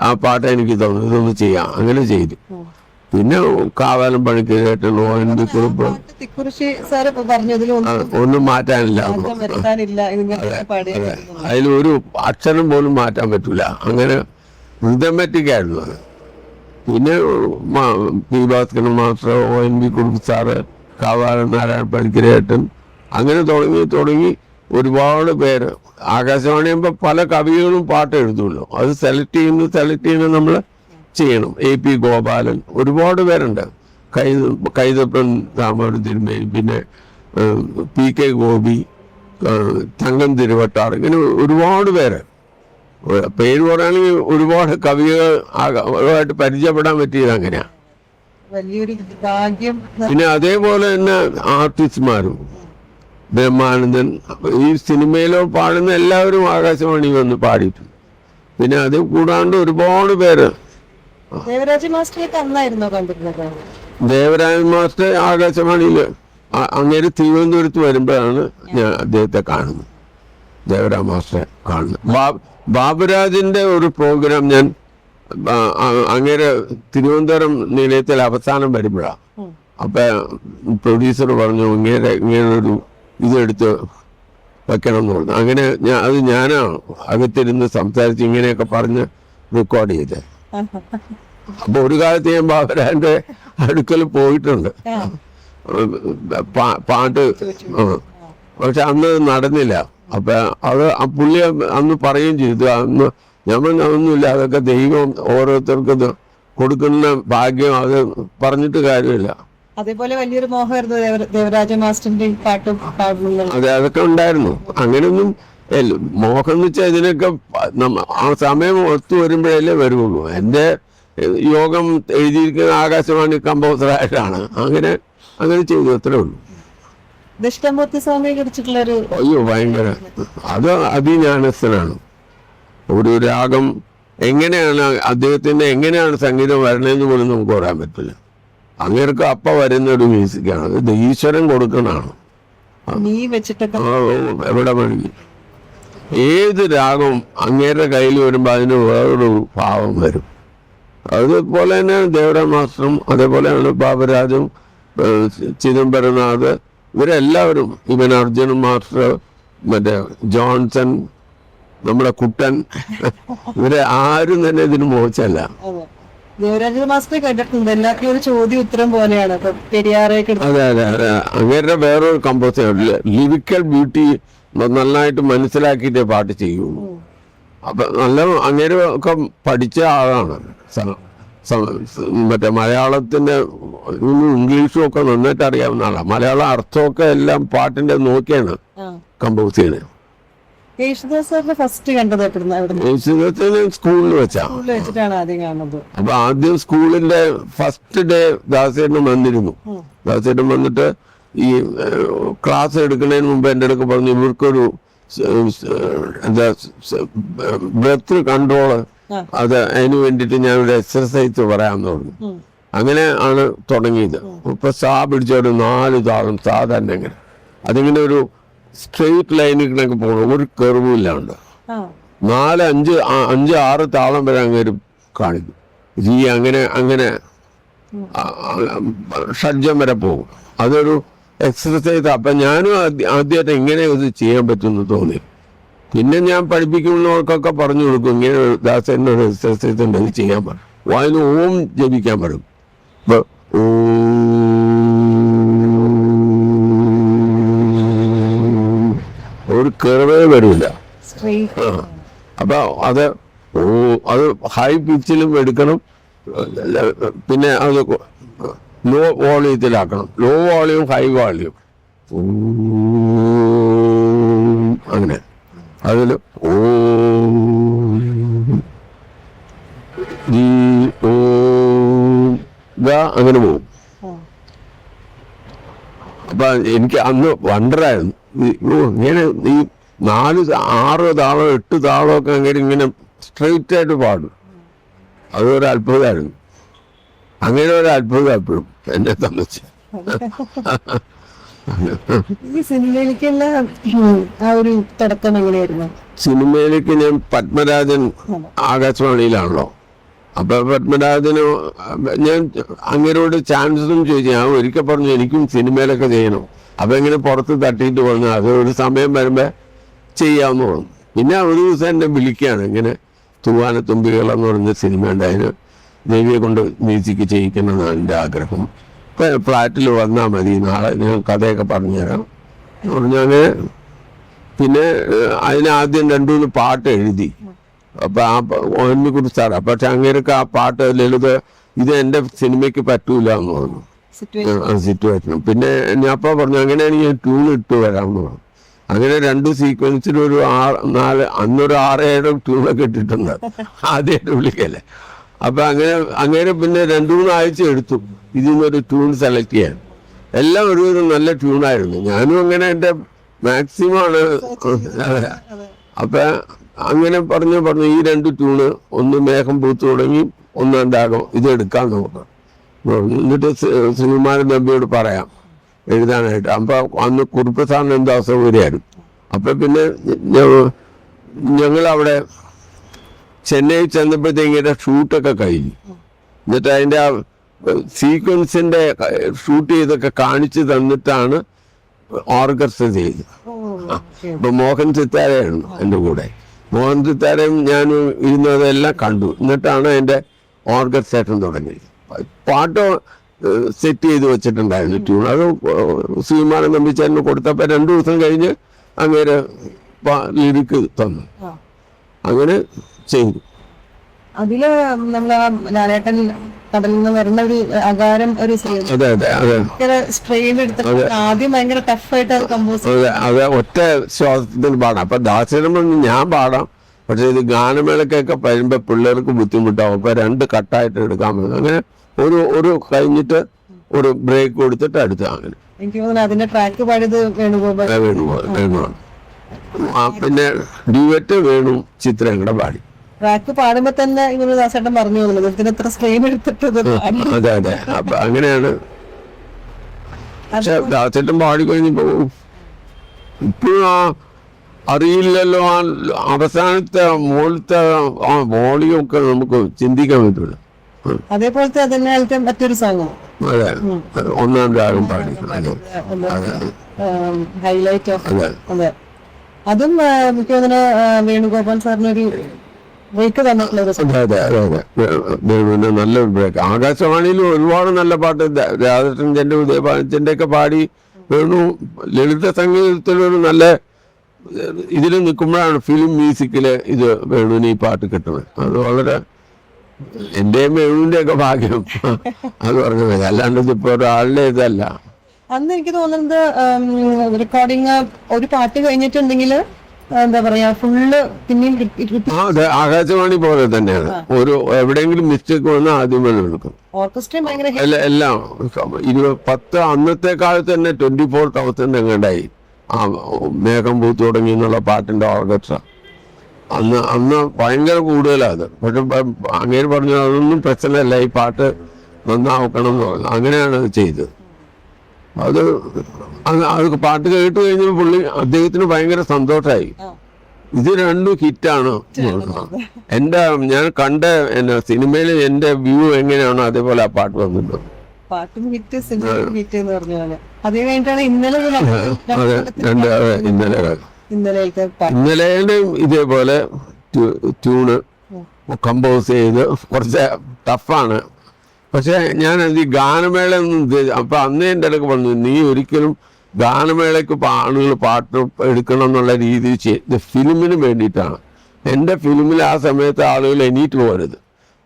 ആ പാട്ട് എനിക്ക് തോന്നുന്നു ഇതൊന്ന് ചെയ്യാം, അങ്ങനെ ചെയ്തു. പിന്നെ കാവാലം പണിക്കേട്ടൻ, ONV കുറിപ്പ്, ഒന്നും മാറ്റാനില്ല. അതിലൊരു അക്ഷരം പോലും മാറ്റാൻ പറ്റൂല, അങ്ങനെ സിസ്റ്റമാറ്റിക് ആയിരുന്നു അത്. പിന്നെ പി ഭാസ്കരൻ മാസ്റ്റർ, ONV കുറിപ്പ് സാറ്, കാവാലം നാരായണ പണിക്കരേട്ടൻ, അങ്ങനെ തുടങ്ങി ഒരുപാട് പേര്. ആകാശവാണി ആകുമ്പോൾ പല കവികളും പാട്ട് എഴുതുമല്ലോ, അത് സെലക്ട് ചെയ്യുന്നത് നമ്മൾ ചെയ്യണം. AP ഗോപാലൻ, ഒരുപാട് പേരുണ്ട്. കൈതപ്പൻ രാമാവതി തിരുമേനി, പിന്നെ PK ഗോപി, തങ്കം തിരുവട്ടാർ, ഇങ്ങനെ ഒരുപാട് പേര്. പേര് പറയുകയാണെങ്കിൽ ഒരുപാട് കവികളുമായിട്ട് പരിചയപ്പെടാൻ പറ്റിയത് അങ്ങനെയാണ്. വലിയൊരു ഭാഗ്യം. പിന്നെ അതേപോലെ തന്നെ ആർട്ടിസ്റ്റ്മാരും ബ്രഹ്മാനന്ദൻ ഈ സിനിമയിലോ പാടുന്ന എല്ലാവരും ആകാശവാണി വന്ന് പാടിയിട്ടുണ്ട്. പിന്നെ അത് കൂടാണ്ട് ഒരുപാട് പേര്. ദേവരാജ മാസ്റ്ററൊക്കെ അന്നായിരുന്നോ കണ്ടിരുന്നത്? ദേവരാജ മാസ്റ്റർ ആകാശവാണിയിൽ അങ്ങേര് തിരുവനന്തപുരത്ത് വരുമ്പോഴാണ് ഞാൻ അദ്ദേഹത്തെ കാണുന്നത്, ദേവരാജ മാസ്റ്ററെ കാണുന്നത്. ബാബുരാജിന്റെ ഒരു പ്രോഗ്രാം ഞാൻ അങ്ങേരെ തിരുവനന്തപുരം നിലയത്തിൽ അവസാനം വരുമ്പോഴാണ്. അപ്പൊ പ്രൊഡ്യൂസർ പറഞ്ഞു ഇങ്ങനെ ഒരു ഇതെടുത്ത് വെക്കണം എന്ന് പറഞ്ഞു. അങ്ങനെ ഞാനാണ് അകത്തിരുന്ന് സംസാരിച്ച് ഇങ്ങനെയൊക്കെ പറഞ്ഞ് റെക്കോർഡ് ചെയ്തത്. അപ്പൊ ഒരു കാലത്ത് ഞാൻ ബാബുരാജന്റെ അടുക്കൽ പോയിട്ടുണ്ട് പാട്ട്. പക്ഷെ അന്ന് നടന്നില്ല. അപ്പൊ അത് പുള്ളി അന്ന് പറയുകയും ചെയ്തു, അന്ന് ഞാൻ ഒന്നുമില്ല, അതൊക്കെ ദൈവം ഓരോരുത്തർക്കും കൊടുക്കുന്ന ഭാഗ്യം, അത് പറഞ്ഞിട്ട് കാര്യമില്ല. അതേപോലെ വലിയൊരു മോഹമായിരുന്നു ദേവരാജ മാസ്റ്ററിന്റെ പാട്ടും പാടുന്നത്. അതൊക്കെ ഉണ്ടായിരുന്നു. അങ്ങനെയൊന്നും മോഹം എന്ന് വെച്ചാൽ ഇതിനൊക്കെ ആ സമയം ഒത്തു വരുമ്പോഴല്ലേ വരുള്ളൂ. എൻ്റെ യോഗം എഴുതിയിരിക്കുന്ന ആകാശവാണി കമ്പോസറായിട്ടാണ്. അങ്ങനെ ചെയ്തു, അത്രേ ഉള്ളൂ. ദക്ഷിണാമൂർത്തി സ്വാമിയെ കുറിച്ചിട്ടുള്ളൊരു അയ്യോ ഭയങ്കര, അത് അതിജ്ഞാനസ്ഥനാണ്. ഒരു രാഗം എങ്ങനെയാണ് അദ്ദേഹത്തിന്റെ എങ്ങനെയാണ് സംഗീതം വരണതെന്ന് പോലും നമുക്ക് പറയാൻ പറ്റില്ല. അങ്ങേർക്ക് അപ്പ വരുന്ന ഒരു മ്യൂസിക്കാണ്, അത് ഈശ്വരൻ കൊടുക്കുന്നതാണ്. എവിടെ വേണമെങ്കിൽ ഏത് രാഗവും അങ്ങേരുടെ കയ്യിൽ വരുമ്പോൾ അതിന് വേറൊരു ഭാവം വരും. അതുപോലെ തന്നെ ദേവരാജ മാസ്റ്ററും അതേപോലെയാണ് ബാബുരാജും ചിദംബരനാഥ്, ഇവരെല്ലാവരും, ഇവൻ അർജുനൻ മാസ്റ്റർ, മറ്റേ ജോൺസൺ, നമ്മുടെ കുട്ടൻ, ഇവരെ ആരും തന്നെ ഇതിന് മോശമല്ല. ദേവരാജ മാസ്റ്റർ കേട്ടിട്ടുണ്ട്, എല്ലാവർക്കും ഒരു ചോദ്യം ഉത്തരം പോലെയാണ്. അതെ അതെ അതെ. അങ്ങേരുടെ വേറൊരു കമ്പോസർ ലിറിക്കൽ ബ്യൂട്ടി നന്നായിട്ട് മനസ്സിലാക്കിയിട്ടേ പാട്ട് ചെയ്യുള്ളൂ. അപ്പൊ നല്ല അങ്ങേര് ഒക്കെ പഠിച്ച ആളാണ്. മറ്റേ മലയാളത്തിന്റെ ഇംഗ്ലീഷും ഒക്കെ നന്നായിട്ട് അറിയാവുന്ന ആളാണ്. മലയാളം അർത്ഥമൊക്കെ എല്ലാം പാട്ടിന്റെ നോക്കിയാണ് കമ്പോസ് ചെയ്യുന്നത്. യേശുദാസിനെ സ്കൂളിൽ വെച്ചാണ് ആദ്യം കാണുന്നത്. അപ്പൊ ആദ്യം സ്കൂളിന്റെ ഫസ്റ്റ് ഡേ ദാസേട്ടൻ വന്നിരുന്നു. ദാസേട്ടൻ വന്നിട്ട് ഈ ക്ലാസ് എടുക്കുന്നതിന് മുമ്പ് എൻ്റെ അടുക്ക് പറഞ്ഞു, ഇവർക്കൊരു എന്താ ബ്രെത്ത് കൺട്രോള്, അത് അതിന് വേണ്ടിയിട്ട് ഞാൻ ഒരു എക്സർസൈസ് പറയാമെന്ന് പറഞ്ഞു. അങ്ങനെ ആണ് തുടങ്ങിയത്. ഇപ്പൊ സാ പിടിച്ച ഒരു 4 താളം സാധാരണ എങ്ങനെ അതിങ്ങനെ ഒരു സ്ട്രെയിറ്റ് ലൈനിലൊക്കെ പോകണം, ഒരു കെർവും ഇല്ലാണ്ട് 4, 5, 6 താളം വരെ അങ്ങനെ കാണിക്കും. അങ്ങനെ ഷഡ്ജം വരെ പോകും. അതൊരു എക്സർസൈസ്. അപ്പൊ ഞാനും ആദ്യമായിട്ട് ഇങ്ങനെ ഇത് ചെയ്യാൻ പറ്റുമെന്ന് തോന്നി. പിന്നെ ഞാൻ പഠിപ്പിക്കുന്നവർക്കൊക്കെ പറഞ്ഞു കൊടുക്കും, ഇങ്ങനെ ദാസേൻ്റെ ഒരു എക്സർസൈസ് ഉണ്ട്, അത് ചെയ്യാൻ പറയും. വായന ഓം ജപിക്കാൻ പറയും. ഇപ്പൊ ഒരു കെർവേ വരില്ല. അപ്പൊ അത് ഹൈ പിച്ചിലും എടുക്കണം, പിന്നെ അത് ലോ വോളിയത്തിലാക്കണം. ലോ വോളിയം, ഹൈ വോളിയം, അങ്ങനെ അതിൽ അങ്ങനെ പോകും. അപ്പൊ എനിക്ക് അന്ന് വണ്ടറായിരുന്നു, ഇങ്ങനെ ഈ 4, 6 താളം 8 താളമൊക്കെ ഇങ്ങനെ സ്ട്രെയിറ്റ് ആയിട്ട് പാടും. അതൊരു അത്ഭുതമായിരുന്നു. അങ്ങനെ ഒരു അത്ഭുതം എപ്പോഴും എന്നെ സംബന്ധിച്ച്. സിനിമയിലേക്ക് ഞാൻ പത്മരാജൻ ആകാശവാണിയിലാണല്ലോ. അപ്പൊ പത്മരാജന് ഞാൻ അങ്ങനോട് ചാൻസും ചോദിച്ചു. ഞാൻ ഒരിക്കൽ പറഞ്ഞു എനിക്കും സിനിമയിലൊക്കെ ചെയ്യണം. അപ്പൊ ഇങ്ങനെ പുറത്ത് തട്ടിയിട്ട് പറഞ്ഞു അത് ഒരു സമയം വരുമ്പോ ചെയ്യാമെന്ന് പറഞ്ഞു. പിന്നെ ഒരു ദിവസം എന്നെ വിളിക്കുകയാണ്, ഇങ്ങനെ തൂവാനത്തുമ്പികളെന്ന് പറഞ്ഞ സിനിമ ഉണ്ട്, അതിന് ദേവിയെ കൊണ്ട് മ്യൂസിക് ചെയ്യിക്കണമെന്നാണ് എൻ്റെ ആഗ്രഹം. ഫ്ലാറ്റിൽ വന്നാൽ മതി, നാളെ ഞാൻ കഥയൊക്കെ പറഞ്ഞുതരാം പറഞ്ഞങ്ങനെ. പിന്നെ അതിനാദ്യം 2-3 പാട്ട് എഴുതി. അപ്പൊ ആ ഓർമ്മയെക്കുറിച്ച് സാറാ. പക്ഷെ അങ്ങനെയൊക്കെ ആ പാട്ട് ലളിത് ഇത് എൻ്റെ സിനിമയ്ക്ക് പറ്റൂല എന്ന് പറഞ്ഞു, സിറ്റുവേഷൻ. പിന്നെ ഞാൻ അപ്പോൾ പറഞ്ഞു അങ്ങനെയാണെങ്കിൽ ഞാൻ ട്യൂൺ ഇട്ട് വരാമെന്ന് പറഞ്ഞു. അങ്ങനെ 2 സീക്വൻസിൽ ഒരു 4 അന്നൊരു 6-7 ട്യൂണൊക്കെ ഇട്ടിട്ടുണ്ട്. ആദ്യമായിട്ട് വിളിക്കല്ലേ. അപ്പൊ അങ്ങനെ പിന്നെ 2-3 ആഴ്ച എടുത്തു ഇതിൽ നിന്നൊരു ട്യൂൺ സെലക്ട് ചെയ്യാൻ. എല്ലാം ഒരു നല്ല ട്യൂണായിരുന്നു. ഞാനും അങ്ങനെ എൻ്റെ മാക്സിമം ആണ്. അപ്പൊ അങ്ങനെ പറഞ്ഞു ഈ 2 ട്യൂണ്, ഒന്ന് മേഘം പൂത്തു തുടങ്ങി, ഒന്നാം രാഗം, ഇത് എടുക്കാൻ നോക്കാം. എന്നിട്ട് ശ്രീകുമാരൻ നമ്പിയോട് പറയാം എഴുതാനായിട്ട്. അപ്പൊ അന്ന് കുറുപ്പ് സാറിന് എന്തോ അസൗകര്യമായിരുന്നു. അപ്പൊ പിന്നെ ഞങ്ങളവിടെ ചെന്നൈ ചെന്നപ്പോഴത്തേക്കിന്റെ ഷൂട്ടൊക്കെ കഴിഞ്ഞു. എന്നിട്ട് അതിൻ്റെ ആ സീക്വൻസിന്റെ ഷൂട്ട് ചെയ്തൊക്കെ കാണിച്ചു തന്നിട്ടാണ് ഓർക്കസ്ട്ര ചെയ്തത്. അപ്പൊ മോഹൻ സിത്താരയാണ് എൻ്റെ കൂടെ. മോഹൻ സിത്താരയും ഞാനും ഇരുന്നതെല്ലാം കണ്ടു. എന്നിട്ടാണ് എൻ്റെ ഓർക്കസ്ട്രേഷൻ തുടങ്ങിയത്. പാട്ട് സെറ്റ് ചെയ്ത് വെച്ചിട്ടുണ്ടായിരുന്നു ട്യൂൺ. അത് ശ്രീമാനം നമ്പിച്ചാരിന് കൊടുത്തപ്പോൾ 2 ദിവസം കഴിഞ്ഞ് അങ്ങനെ ലിറിക്ക് തന്നു. അങ്ങനെ ചെയ്തു. അതില് നമ്മള് ലാലേട്ടൻ കടലിൽ നിന്ന് വരുന്ന ഒരു അകാരം ഒരു സ്ട്രെയിൻ എടുത്തിട്ട് ആദ്യം ഭയങ്കര ടഫായിട്ട് കമ്പോസ്. അതെ, ഒറ്റ ശ്വാസത്തിൽ പാടാം. അപ്പൊ ദാസേനം ഞാൻ പാടാം, പക്ഷെ ഇത് ഗാനമേളക്കൊക്കെ വരുമ്പോ പിള്ളേർക്ക് ബുദ്ധിമുട്ടാവും. അപ്പൊ 2 കട്ടായിട്ട് എടുക്കാൻ പറ്റും. അങ്ങനെ ഒരു കഴിഞ്ഞിട്ട് ഒരു ബ്രേക്ക് കൊടുത്തിട്ട് അടുത്ത്. അങ്ങനെ എനിക്ക് തോന്നുന്നു അതിന്റെ ട്രാക്ക് പാടിയത് വേണുവാണ്. പിന്നെ ഡ്യൂവറ്റ് വേണു ചിത്രം കൂടെ പാടി. ട്രാക്ക് പാടുമ്പോ തന്നെ ഇവര് ദാസേട്ടൻ പറഞ്ഞു ഇതിന് എത്ര സ്ട്രെയിൻ എടുത്തിട്ട്. അതെ. അപ്പൊ അങ്ങനെയാണ്. പക്ഷെ ദാസേട്ടൻ പാടിക്കഴിഞ്ഞപ്പോ ഇപ്പോഴും അറിയില്ലല്ലോ, ആ അവസാനത്തെ മുകളിലത്തെ ആ വോളിയൊക്കെ നമുക്ക് ചിന്തിക്കാൻ പറ്റില്ല. അതേപോലത്തെ അതിനാലത്തെ മറ്റൊരു സോങ്. അതെ, ഒന്നാം രാഗം പാടി ഹൈലൈറ്റ് ഓഫ്. അതെ, അതും എനിക്ക് തോന്നുന്നു വേണുഗോപാൽ സാറിനൊരു ബ്രേക്ക് തന്നിട്ടുള്ള. വേണുവിന് നല്ലൊരു ബ്രേക്ക്. ആകാശവാണിയിലും ഒരുപാട് നല്ല പാട്ട് രാധാകൃഷ്ണന്റെ ഉദയഭാനത്തിന്റെ ഒക്കെ പാടി. വേണു ലളിത സംഗീതത്തിലൊരു നല്ല ഇതിൽ നിൽക്കുമ്പോഴാണ് ഫിലിം മ്യൂസിക്കില് ഇത് വേണുവിന് ഈ പാട്ട് കിട്ടുന്നത്. അത് വളരെ എന്റെയും വേണുവിന്റെ ഒക്കെ ഭാഗ്യം അത് പറഞ്ഞത്. അല്ലാണ്ട് ഇതിപ്പോ ഒരാളുടെ ഇതല്ല. അന്ന് എനിക്ക് തോന്നുന്നത് റെക്കോർഡിങ് ഒരു പാട്ട് കഴിഞ്ഞിട്ടുണ്ടെങ്കിൽ എന്താ പറയാ ഫുള്ള് പിന്നെയും. അതെ, ആകാശവാണി പോലെ തന്നെയാണ്. ഒരു എവിടെയെങ്കിലും മിസ്റ്റേക്ക് വന്നാൽ ആദ്യം വേണം എടുക്കും. ഓർക്കസ്ട്ര എല്ലാം 10 അന്നത്തെ കാലത്ത് തന്നെ 24,000 എങ്ങാണ്ടായി ആ മേഘം പൂത്തു തുടങ്ങി എന്നുള്ള പാട്ടിന്റെ ഓർക്കസ്ട്ര. അന്ന് ഭയങ്കര കൂടുതലാണ്. പക്ഷെ അങ്ങനെ പറഞ്ഞു അതൊന്നും പ്രശ്നമല്ല, ഈ പാട്ട് നന്നാക്കണം എന്ന് പറഞ്ഞു. അങ്ങനെയാണ് അത് ചെയ്തത്. അത് പാട്ട് കേട്ട് കഴിഞ്ഞപ്പോൾ അദ്ദേഹത്തിന് ഭയങ്കര സന്തോഷമായി. ഇത് 2 ഹിറ്റാണ്. ഞാൻ കണ്ട സിനിമയിൽ എന്റെ വ്യൂ എങ്ങനെയാണോ അതേപോലെ ആ പാട്ട് വന്നിട്ടുണ്ട്. പാട്ടും ഹിറ്റ്, സിനിമ ഹിറ്റ് എന്ന് പറഞ്ഞാല് അത് കഴിഞ്ഞിട്ടാണ് ഇന്നലെ ഇന്നലെ ഇതേപോലെ ട്യൂണ് കമ്പോസ് ചെയ്ത് കുറച്ച് ടഫാണ്. പക്ഷെ ഞാൻ ഈ ഗാനമേള അപ്പൊ അന്നേ എൻ്റെ ഇടയ്ക്ക് പറഞ്ഞു, നീ ഒരിക്കലും ഗാനമേളയ്ക്ക് ആളുകൾ പാട്ട് എടുക്കണം എന്നുള്ള രീതിയിൽ ചെയ്ത് ഫിലിമിന് വേണ്ടിയിട്ടാണ്. എൻ്റെ ഫിലിമിൽ ആ സമയത്ത് ആളുകൾ എണീറ്റ് പോകരുത്,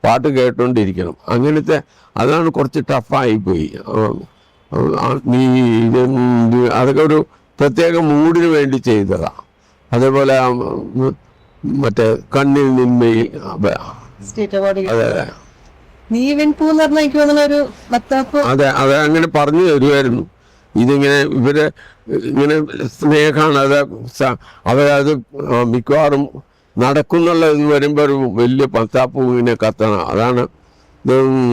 പാട്ട് കേട്ടോണ്ടിരിക്കണം. അങ്ങനത്തെ അതാണ് കുറച്ച് ടഫായിപ്പോയി. നീ അതൊക്കെ ഒരു പ്രത്യേക മൂഡിന് വേണ്ടി ചെയ്തതാ. അതേപോലെ മറ്റേ കണ്ണിൽ നിന്മയിൽ. അതെ അതെ, അങ്ങനെ പറഞ്ഞു തരുമായിരുന്നു. ഇതിങ്ങനെ ഇവര് ഇങ്ങനെ സ്നേഹമാണ്. അവരത് മിക്കവാറും നടക്കുന്നുള്ള ഇത് വരുമ്പോ ഒരു വലിയ പത്താപ്പൂ ഇങ്ങനെ കത്തണം. അതാണ്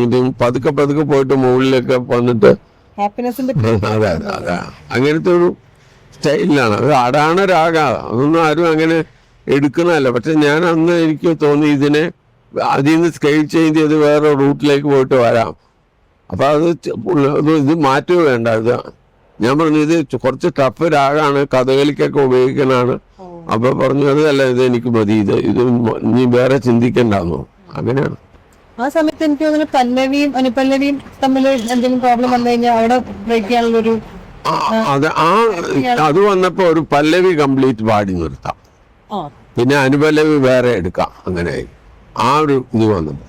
ഇത് പതുക്കെ പോയിട്ട് മുകളിലൊക്കെ വന്നിട്ട്. അതെ അതെ, അങ്ങനത്തെ ഒരു സ്റ്റൈലിലാണ്. അത് അടാണ് രാഗ, അതൊന്നും ആരും അങ്ങനെ എടുക്കുന്നതല്ല. പക്ഷെ ഞാൻ അന്ന് എനിക്ക് തോന്നി ഇതിനെ അതിൽ നിന്ന് സ്കെയിൽ ചേഞ്ച് ചെയ്ത് വേറെ റൂട്ടിലേക്ക് പോയിട്ട് വരാം. അപ്പൊ ഇത് മാറ്റുക വേണ്ട. ഇത് ഞാൻ പറഞ്ഞു ഇത് കുറച്ച് ടഫ് രാഗാണ്, കഥകളിക്കൊക്കെ ഉപയോഗിക്കാനാണ്. അപ്പൊ പറഞ്ഞു അതല്ല, ഇത് എനിക്ക് മതി, ഇത് നീ വേറെ ചിന്തിക്കണ്ടെന്നോ. അങ്ങനെയാണ്. ആ സമയത്ത് എനിക്ക് തോന്നുന്നു പല്ലവിയും അനുപല്ലവിയും തമ്മിൽ എന്തെങ്കിലും പ്രോബ്ലം വന്നു കഴിഞ്ഞാൽ അവിടെ ബ്രേക്ക് ചെയ്യാനുള്ളൊരു അത് വന്നപ്പോ ഒരു പല്ലവി കംപ്ലീറ്റ് പാടി നിർത്താം, പിന്നെ അനുപല്ലവി വേറെ എടുക്കാം. അങ്ങനെ ആ ഒരു ഇത് വന്നപ്പോ.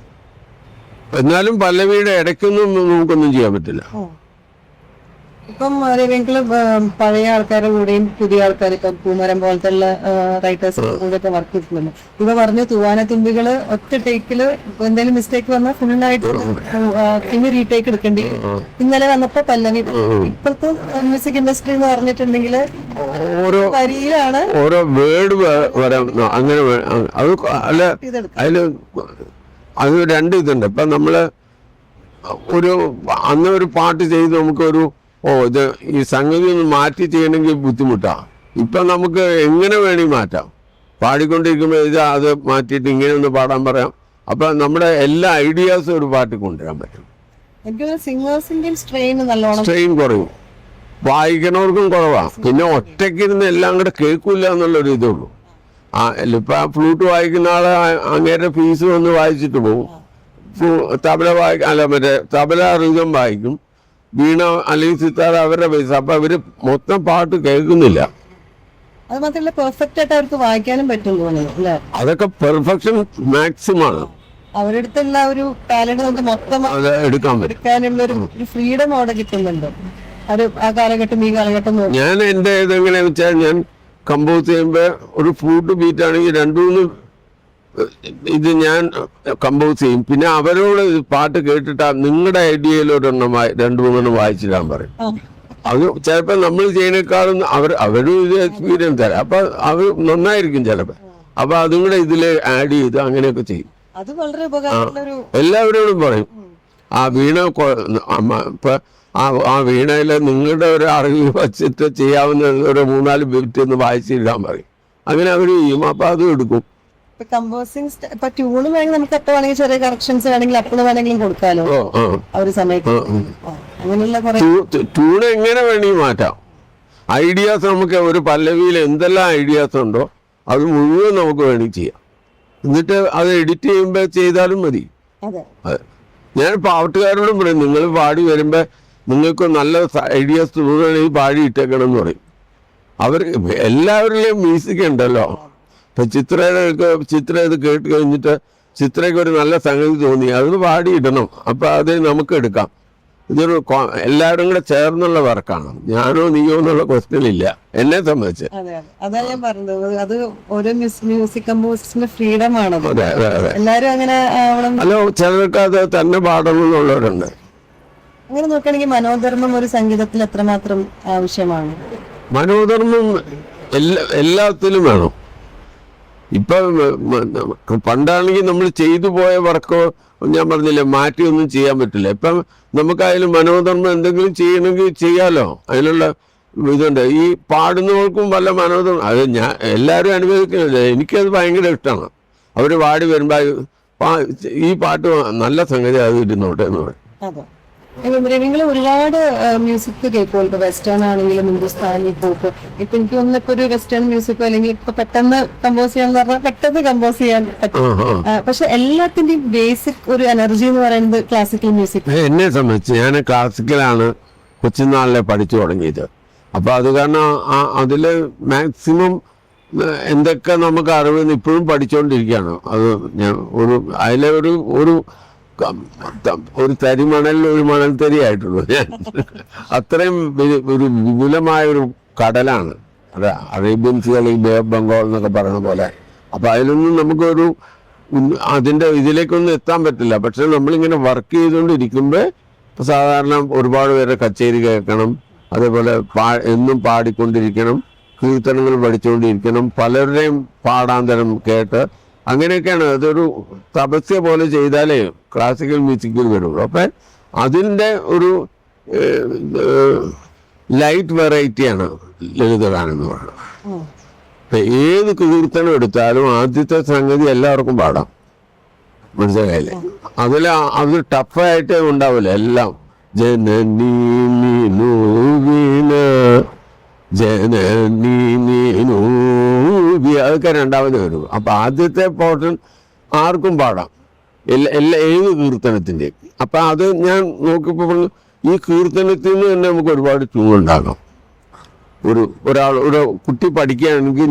എന്നാലും പല്ലവിയുടെ ഇടയ്ക്കൊന്നും നമുക്കൊന്നും ചെയ്യാൻ പറ്റില്ല. ഇപ്പം രവിയെങ്കില് പഴയ ആൾക്കാരുടെ കൂടെയും പുതിയ ആൾക്കാർ ഇപ്പം പൂമരം പോലത്തെ ഉള്ള റൈറ്റേഴ്സിന്റെ കൂടെ ഒക്കെ വർക്ക് ചെയ്തിട്ടുണ്ട്. ഇവ പറഞ്ഞു തൂവാനത്തുമ്പികള് ഒറ്റ ടേക്കില് എന്തെങ്കിലും മിസ്റ്റേക്ക് വന്നാൽ ഫുള്ളായിട്ട് പിന്നെ റീടേക്ക് എടുക്കേണ്ടി വരും. ഇന്നലെ വന്നപ്പോ പല്ലവി ഇപ്പോഴത്തെ മ്യൂസിക് ഇൻഡസ്ട്രി എന്ന് പറഞ്ഞിട്ടുണ്ടെങ്കിൽ ഓരോ വരിയിലാണ് ഓരോ വേർഡ് വരാം അങ്ങനെ അത് അല്ല അതില് അത് രണ്ട് ഇതുണ്ട്. ഇപ്പൊ നമ്മള് അന്ന് ഒരു പാട്ട് ചെയ്ത് നമുക്കൊരു ഇത് ഈ സംഗതി ഒന്ന് മാറ്റി ചെയ്യണമെങ്കിൽ ബുദ്ധിമുട്ടാണ്. ഇപ്പൊ നമുക്ക് എങ്ങനെ വേണമെങ്കിൽ മാറ്റാം. പാടിക്കൊണ്ടിരിക്കുമ്പോൾ അത് മാറ്റിയിട്ട് ഇങ്ങനെ ഒന്ന് പാടാൻ പറയാം. അപ്പൊ നമ്മുടെ എല്ലാ ഐഡിയാസും ഒരു പാട്ടിൽ കൊണ്ടുവരാൻ പറ്റും. സ്ട്രെയിൻ കുറയും, വായിക്കണവർക്കും കുറവാണ്. പിന്നെ ഒറ്റയ്ക്കിരുന്ന് എല്ലാം കൂടെ കേൾക്കൂല എന്നുള്ളൊരു ഇതുള്ളൂ. ഇപ്പൊ ഫ്ലൂട്ട് വായിക്കുന്ന ആളെ അങ്ങേരുടെ ഫീസ് വന്ന് വായിച്ചിട്ട് പോകും. തബല അല്ല മറ്റേ തബല റിതം വായിക്കും, വീണ അല്ലെങ്കിൽ സിത്താര അവരുടെ പൈസ. അപ്പൊ അവര് മൊത്തം പാട്ട് കേൾക്കുന്നില്ല. അത് മാത്രമല്ല പെർഫെക്റ്റ് ആയിട്ട് അവർക്ക് വായിക്കാനും പറ്റും തോന്നുന്നു. അതൊക്കെ പെർഫെക്ഷൻ മാക്സിമം ആണ്. അവരുടെ അടുത്തുള്ള ഒരു ടാലന്റ് നമുക്ക് മൊത്തം എടുക്കാൻ പറ്റും. എടുക്കാനുള്ള ഒരു ഫ്രീഡം അവിടെ കിട്ടുന്നുണ്ട്. അത് ആ കാലഘട്ടം ഈ കാലഘട്ടം ഞാൻ എന്റെ ഇതെങ്ങനെയാന്ന് വെച്ചാൽ ഞാൻ കമ്പോസ് ചെയ്യുമ്പോ ഒരു ഫ്ലൂട്ട് ബീറ്റ് ആണെങ്കിൽ 2-3 ഇത് ഞാൻ കമ്പോസ് ചെയ്യും. പിന്നെ അവരോട് പാട്ട് കേട്ടിട്ട് നിങ്ങളുടെ ഐഡിയയിലൊരെണ്ണം 2-3 വായിച്ചിടാൻ പറയും. അത് ചിലപ്പോ നമ്മൾ ചെയ്യുന്നേക്കാളും അവരും ഇത് എക്സ്പീരിയൻസ് തരാം. അപ്പൊ അവർ നന്നായിരിക്കും ചിലപ്പോ. അപ്പൊ അതും കൂടെ ഇതില് ആഡ് ചെയ്ത് അങ്ങനെയൊക്കെ ചെയ്യും. എല്ലാവരോടും പറയും ആ വീണ ഇപ്പൊ ആ വീണയില് നിങ്ങളുടെ ഒരു അറിവ് വച്ചിട്ട് ചെയ്യാവുന്ന ഒരു 3-4 ബിറ്റ് ഒന്ന് വായിച്ചിടാൻ പറയും. അങ്ങനെ അവര് ചെയ്യും. അപ്പൊ അതും എടുക്കും. കമ്പോസിംഗ് ഇപ്പൊ ട്യൂണ് വേണമെങ്കിൽ നമുക്ക് എപ്പോ വേണമെങ്കിൽ ചെറിയ കറക്ഷൻസ് വേണമെങ്കിൽ അപ്പോൾ വേണമെങ്കിലും കൊടുക്കാലോ ആ ഒരു സമയത്ത്. അങ്ങനെയുള്ള ട്യൂണ് എങ്ങനെ വേണമെങ്കിൽ മാറ്റാം. ഐഡിയാസ് നമുക്ക് ഒരു പല്ലവിയിൽ എന്തെല്ലാം ഐഡിയാസ് ഉണ്ടോ അത് മുഴുവൻ നമുക്ക് വേണമെങ്കിൽ ചെയ്യാം. എന്നിട്ട് അത് എഡിറ്റ് ചെയ്യുമ്പോ ചെയ്താലും മതി. ഞാൻ പാവട്ടുകാരോടും പറയും, നിങ്ങൾ പാടി വരുമ്പോ നിങ്ങൾക്ക് നല്ല ഐഡിയാസ് തോന്നുകയാണെങ്കിൽ പാടി ഇട്ടേക്കണം എന്ന് പറയും. അവർ എല്ലാവരുടെയും മ്യൂസിക് ഉണ്ടല്ലോ. ഇപ്പൊ ചിത്ര ഇത് കേട്ട് കഴിഞ്ഞിട്ട് ചിത്രയ്ക്ക് ഒരു നല്ല സംഗതി തോന്നി അത് പാടിയിടണം. അപ്പൊ അത് നമുക്ക് എടുക്കാം. ഇതൊരു എല്ലാവരും കൂടെ ചേർന്നുള്ള വർക്കാണ്. ഞാനോ നീയോ എന്നുള്ള ക്വസ്റ്റ്യൻ ഇല്ല എന്നെ സംബന്ധിച്ച്. അതാ ഞാൻ പറഞ്ഞത്, അത് ഓരോ മ്യൂസിക് കമ്പോസിന്റെ ഫ്രീഡം ആണ്. എല്ലാരും അങ്ങനെ അല്ലോ ചിലർക്ക് അത് തന്നെ പാടണം എന്നുള്ളവരുണ്ട്. അങ്ങനെ നോക്കുകയാണെങ്കിൽ മനോധർമ്മം ഒരു സംഗീതത്തിൽ എത്രമാത്രം ആവശ്യമാണ്? മനോധർമ്മം എല്ലാത്തിലും വേണം. ഇപ്പൊ പണ്ടാണെങ്കിൽ നമ്മൾ ചെയ്തു പോയ വർക്കോ ഞാൻ പറഞ്ഞില്ലേ മാറ്റിയൊന്നും ചെയ്യാൻ പറ്റില്ല. ഇപ്പം നമുക്കായാലും മനോധർമ്മം എന്തെങ്കിലും ചെയ്യണമെങ്കിൽ ചെയ്യാലോ. അതിനുള്ള ഇതുണ്ട്. ഈ പാടുന്നവർക്കും വല്ല മനോധർമ്മം അത് എല്ലാവരും അനുഭവിക്കുന്നില്ല. എനിക്കത് ഭയങ്കര ഇഷ്ടമാണ്. അവർ പാടി വരുമ്പോ ഈ പാട്ട് നല്ല സംഗതി അത് ഇരുന്നോട്ടെ എന്ന് പറയും. നിങ്ങൾ ഒരുപാട് മ്യൂസിക് കേൾക്കുമല്ലോ. ഇപ്പൊ വെസ്റ്റേൺ ആണെങ്കിലും ഹിന്ദുസ്ഥാനി പോപ്പ്. ഇപ്പൊ എനിക്ക് തോന്നുന്നു ഇപ്പൊ ഒരു വെസ്റ്റേൺ മ്യൂസിക്കോ അല്ലെങ്കിൽ ഇപ്പൊ പെട്ടെന്ന് കമ്പോസ് ചെയ്യാന്ന് പറഞ്ഞാൽ പെട്ടെന്ന് കമ്പോസ് ചെയ്യാൻ പറ്റും. പക്ഷെ എല്ലാത്തിന്റെയും ബേസിക് ഒരു എനർജി എന്ന് പറയുന്നത് ക്ലാസിക്കൽ മ്യൂസിക്. എന്നെ സംബന്ധിച്ച് ഞാൻ ക്ലാസിക്കലാണ് കൊച്ചുനാളിലെ പഠിച്ചു തുടങ്ങിയത്. അപ്പൊ അത് കാരണം അതില് മാക്സിമം എന്തൊക്കെ നമുക്ക് അറിവ് ഇപ്പോഴും പഠിച്ചുകൊണ്ടിരിക്കുകയാണ്. അത് ഞാൻ അതിലെ ഒരു തരി മണലിൽ ഒരു മണൽത്തരി ആയിട്ടുള്ളൂ ഞാൻ. അത്രയും ഒരു വിപുലമായ ഒരു കടലാണ് അത് അറേബ്യൻ സീ അല്ലെങ്കിൽ ബേ ഓഫ് ബംഗാൾ എന്നൊക്കെ പറയുന്ന പോലെ. അപ്പൊ അതിലൊന്നും നമുക്കൊരു അതിന്റെ ഇതിലേക്കൊന്നും എത്താൻ പറ്റില്ല. പക്ഷെ നമ്മളിങ്ങനെ വർക്ക് ചെയ്തുകൊണ്ടിരിക്കുമ്പോൾ ഇപ്പൊ സാധാരണ ഒരുപാട് പേരെ കച്ചേരി കേൾക്കണം, അതേപോലെ എന്നും പാടിക്കൊണ്ടിരിക്കണം, കീർത്തനങ്ങൾ പഠിച്ചുകൊണ്ടിരിക്കണം, പലരുടെയും പാടാന്തരം കേട്ട് അങ്ങനെയൊക്കെയാണ്. അതൊരു തപസ്യ പോലെ ചെയ്താലേ ക്ലാസിക്കൽ മ്യൂസിക്കിൽ വരുള്ളൂ. അപ്പം അതിൻ്റെ ഒരു ലൈറ്റ് വെറൈറ്റിയാണ് ലളിതഗാനം എന്ന് പറയുന്നത്. ഇപ്പം ഏത് കീർത്തനം എടുത്താലും ആദ്യത്തെ സംഗതി എല്ലാവർക്കും പാടാം, മനസ്സിലായില്ലേ? അത് ടഫായിട്ടേ ഉണ്ടാവില്ല. എല്ലാം ജനനീ അതൊക്കെ രണ്ടാമത് വരും. അപ്പൊ ആദ്യത്തെ പോർഷൻ ആർക്കും പാടാം, ഏത് കീർത്തനത്തിൻ്റെയും. അപ്പൊ അത് ഞാൻ നോക്കിയപ്പോൾ പറഞ്ഞു ഈ കീർത്തനത്തിൽ നിന്ന് തന്നെ നമുക്ക് ഒരുപാട് ട്യൂൺ ഉണ്ടാക്കാം. ഒരു കുട്ടി പഠിക്കുകയാണെങ്കിൽ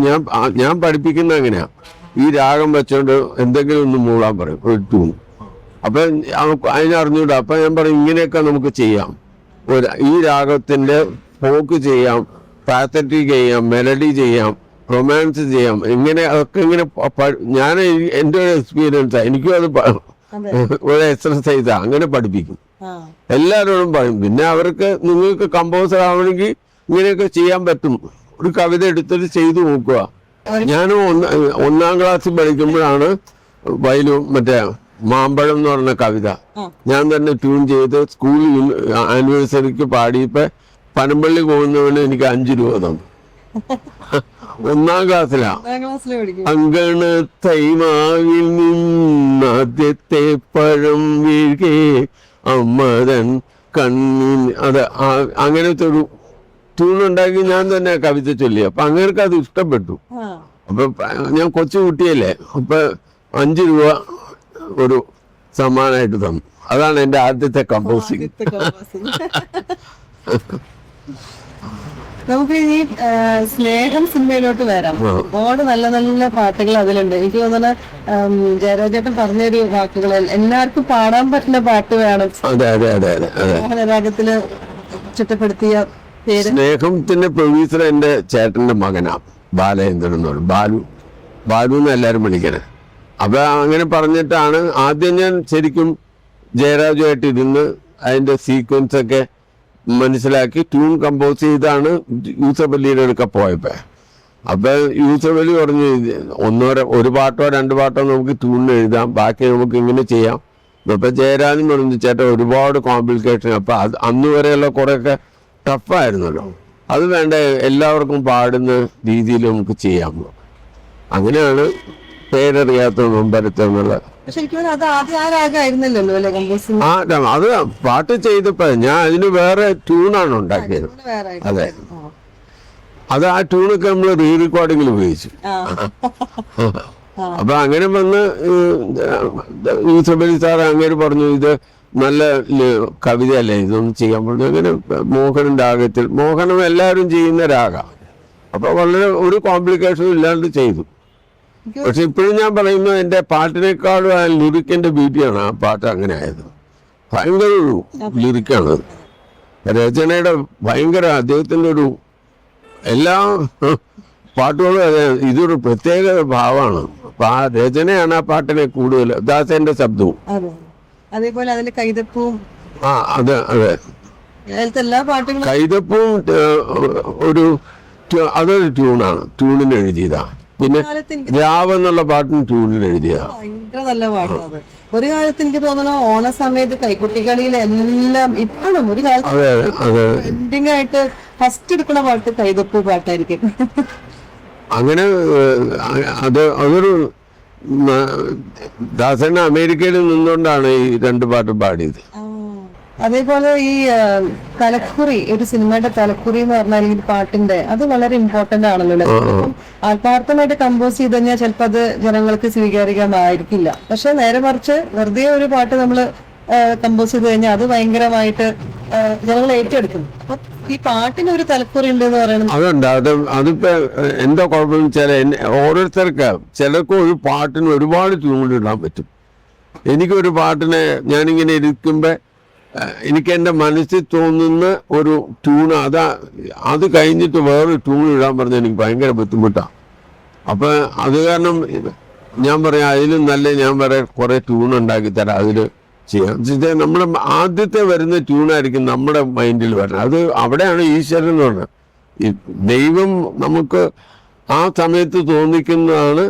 ഞാൻ പഠിപ്പിക്കുന്ന അങ്ങനെയാ. ഈ രാഗം വെച്ചോണ്ട് എന്തെങ്കിലും ഒന്ന് മൂളാൻ പറയും, ഒരു ട്യൂൺ. അപ്പൊ അതിനറിഞ്ഞൂടാ. അപ്പൊ ഞാൻ പറയും ഇങ്ങനെയൊക്കെ നമുക്ക് ചെയ്യാം. ഈ രാഗത്തിന്റെ ഫോക്ക് ചെയ്യാം, പാത്തറ്റിക് ചെയ്യാം, മെലഡി ചെയ്യാം, റൊമാൻസ് ചെയ്യാം, ഇങ്ങനെ അതൊക്കെ ഇങ്ങനെ ഞാൻ എൻ്റെ ഒരു എക്സ്പീരിയൻസാണ്. എനിക്കും അത് ഒരു എക്സർസൈസാ, അങ്ങനെ പഠിപ്പിക്കും. എല്ലാവരോടും പറയും. പിന്നെ അവർക്ക് നിങ്ങൾക്ക് കമ്പോസർ ആവണമെങ്കിൽ ഇങ്ങനെയൊക്കെ ചെയ്യാൻ പറ്റും. ഒരു കവിത എടുത്തിട്ട് ചെയ്തു നോക്കുക. ഞാൻ 1ാം ക്ലാസ്സിൽ പഠിക്കുമ്പോഴാണ് മറ്റേ മാമ്പഴം എന്ന് പറഞ്ഞ കവിത ഞാൻ തന്നെ ട്യൂൺ ചെയ്ത് സ്കൂൾ ആനിവേഴ്സറിക്ക് പാടിയപ്പോ പനമ്പള്ളി പോകുന്നവന് എനിക്ക് 5 രൂപ തന്നു. 1ാം ക്ലാസ്സിലാ. അങ്കണ തൈമാവിൽ നിന്നാദ്യത്തെ പഴം വീഴേ അമ്മതൻ കണ്ണിൻ അത് അങ്ങനത്തെ ഒരു ട്യൂൺ ഉണ്ടാക്കി ഞാൻ തന്നെ കവിത ചൊല്ലി. അപ്പൊ അങ്ങനെയൊക്കെ അത് ഇഷ്ടപ്പെട്ടു. അപ്പൊ ഞാൻ കൊച്ചു കുട്ടിയല്ലേ, അപ്പൊ 5 രൂപ ഒരു സമ്മാനമായിട്ട് തന്നു. അതാണ് എന്റെ ആദ്യത്തെ കമ്പോസിങ്. നമുക്ക് ഈ സ്നേഹം സിനിമയിലോട്ട് വരാം. ഒരുപാട് നല്ല നല്ല പാട്ടുകൾ അതിലുണ്ട്. എനിക്ക് തോന്നുന്ന ജയരാജേട്ടൻ പറഞ്ഞൊരു വാക്കുകൾ എല്ലാവർക്കും പാടാൻ പറ്റുന്ന പാട്ട് വേണം. രാഗത്തില് ചിട്ടപ്പെടുത്തിയ പേര്. സ്നേഹത്തിന്റെ പ്രൊഡ്യൂസർ എന്റെ ചേട്ടന്റെ മകനാ ബാലേന്ദ്രൻ എന്ന് പറയും. ബാലു എന്ന് എല്ലാരും വിളിക്കണേ. അപ്പൊ അങ്ങനെ പറഞ്ഞിട്ടാണ് ആദ്യം ഞാൻ ശരിക്കും ജയരാജുമായിട്ട് ഇരുന്ന് അതിന്റെ സീക്വൻസ് ഒക്കെ മനസ്സിലാക്കി ട്യൂൺ കമ്പോസ് ചെയ്താണ് യൂസഫ് അലിയുടെ അടുക്ക പോയപ്പോ. അപ്പൊ യൂസഫ് അലി പറഞ്ഞു, ഒരു പാട്ടോ 2 പാട്ടോ നമുക്ക് ട്യൂണിന് എഴുതാം, ബാക്കി നമുക്ക് ഇങ്ങനെ ചെയ്യാം. അപ്പൊ ജയരാജൻ പറഞ്ഞു, ചേട്ടാ ഒരുപാട് കോംപ്ലിക്കേഷൻ. അപ്പൊ അന്ന് വരെയുള്ള കുറെയൊക്കെ ടഫായിരുന്നല്ലോ, അത് വേണ്ട, എല്ലാവർക്കും പാടുന്ന രീതിയിൽ നമുക്ക് ചെയ്യാം. അങ്ങനെയാണ് പേരറിയാത്ത നൊമ്പരത്തെന്നുള്ള. അത് പാട്ട് ചെയ്തപ്പോ ഞാൻ അതിന് വേറെ ട്യൂണാണ് ഉണ്ടാക്കിയത്. അതെ, അത് ആ ട്യൂണൊക്കെ നമ്മൾ റീ റെക്കോർഡിങ്ങിൽ ഉപയോഗിച്ചു. അപ്പൊ അങ്ങനെ വന്ന് യൂസഫ് അലി സാർ അങ്ങനെ പറഞ്ഞു, ഇത് നല്ല കവിതയല്ലേ, ഇതൊന്നും ചെയ്യാൻ പറഞ്ഞു. അങ്ങനെ മോഹനം രാഗത്തിൽ, മോഹനം എല്ലാവരും ചെയ്യുന്ന രാഗം. അപ്പൊ വളരെ ഒരു കോംപ്ലിക്കേഷനും ഇല്ലാണ്ട് ചെയ്തു. പക്ഷെ ഇപ്പോഴും ഞാൻ പറയുന്നത് എന്റെ പാട്ടിനേക്കാളും ആ ലിറിക്കിന്റെ ബ്യൂട്ടിയാണ് ആ പാട്ട് അങ്ങനെ ആയത്. ഭയങ്കര ഒരു ലിറിക്കാണ് രചനയുടെ, ഭയങ്കര അദ്ദേഹത്തിന്റെ ഒരു എല്ലാ പാട്ടുകളും അതെ. ഇതൊരു പ്രത്യേക ഭാവമാണ്. അപ്പൊ ആ രചനയാണ് ആ പാട്ടിനെ കൂടുതൽ. ദാസന്റെ ശബ്ദവും അതേപോലെ അതിന്റെ കൈതപ്പൂവും. അതെ അതെ, എല്ലാ പാട്ടുകളും കൈതപ്പൂവും അതൊരു ട്യൂണാണ്, ട്യൂണിന് എഴുതിയതാ. പിന്നെ രാവ് എന്നുള്ള പാട്ടിന് ട്യൂണിൽ എഴുതിയതാ. ഭയങ്കര നല്ല പാട്ടാണ്. ഒരു കാലത്ത് എനിക്ക് തോന്നുന്നു ഓണ സമയത്ത് കൈക്കുട്ടികളിൽ എല്ലാം ഇപ്പോഴും ഒരു കാലത്ത് എൻഡിങ് ആയിട്ട് ഫസ്റ്റ് എടുക്കുന്ന പാട്ട് കൈതപ്പൂ പാട്ടായിരിക്കും. അങ്ങനെ അതൊരു ദാസൻ അമേരിക്കയിൽ നിന്നുകൊണ്ടാണ് ഈ 2 പാട്ടും പാടിയത്. അതേപോലെ ഈ തലക്കുറി, ഒരു സിനിമയുടെ തലക്കുറി എന്ന് പറഞ്ഞാൽ ഈ പാട്ടിന്റെ അത് വളരെ ഇമ്പോർട്ടന്റ് ആണല്ലോ. ആത്മാർത്ഥമായിട്ട് കമ്പോസ് ചെയ്ത് കഴിഞ്ഞാൽ ചിലപ്പോൾ അത് ജനങ്ങൾക്ക് സ്വീകാര്യമായിരിക്കില്ല. പക്ഷെ നേരെ മറിച്ച് വെറുതെ ഒരു പാട്ട് നമ്മള് കമ്പോസ് ചെയ്ത് കഴിഞ്ഞാൽ അത് ഭയങ്കരമായിട്ട് ജനങ്ങൾ ഏറ്റെടുക്കും. അപ്പൊ ഈ പാട്ടിന് ഒരു തലക്കുറി ഉണ്ട് എന്ന് പറയുന്നത് അതുണ്ട്. അതിപ്പോ എന്താ കുഴപ്പമെന്ന് വെച്ചാൽ ഓരോരുത്തർക്ക് ചിലർക്ക് ഒരു പാട്ടിന് ഒരുപാട് ട്യൂൺ ഇടാൻ പറ്റും. എനിക്കൊരു പാട്ടിനെ ഞാനിങ്ങനെ ഇരിക്കുമ്പോ എനിക്ക് എൻ്റെ മനസ്സിൽ തോന്നുന്ന ഒരു ട്യൂൺ അത് കഴിഞ്ഞിട്ട് വേറൊരു ട്യൂൺ ഇടാൻ പറഞ്ഞാൽ എനിക്ക് ഭയങ്കര ബുദ്ധിമുട്ടാണ്. അപ്പൊ അത് കാരണം ഞാൻ പറയാം, അതിലും നല്ല ഞാൻ പറയാം കുറെ ട്യൂൺ ഉണ്ടാക്കി തരാം, അതിൽ ചെയ്യാം. നമ്മുടെ ആദ്യത്തെ വരുന്ന ട്യൂണായിരിക്കും നമ്മുടെ മൈൻഡിൽ വരുന്നത്. അത് അവിടെയാണ് ഈശ്വരൻ എന്ന് പറഞ്ഞത്. ഈ ദൈവം നമുക്ക് ആ സമയത്ത് തോന്നിക്കുന്നതാണ്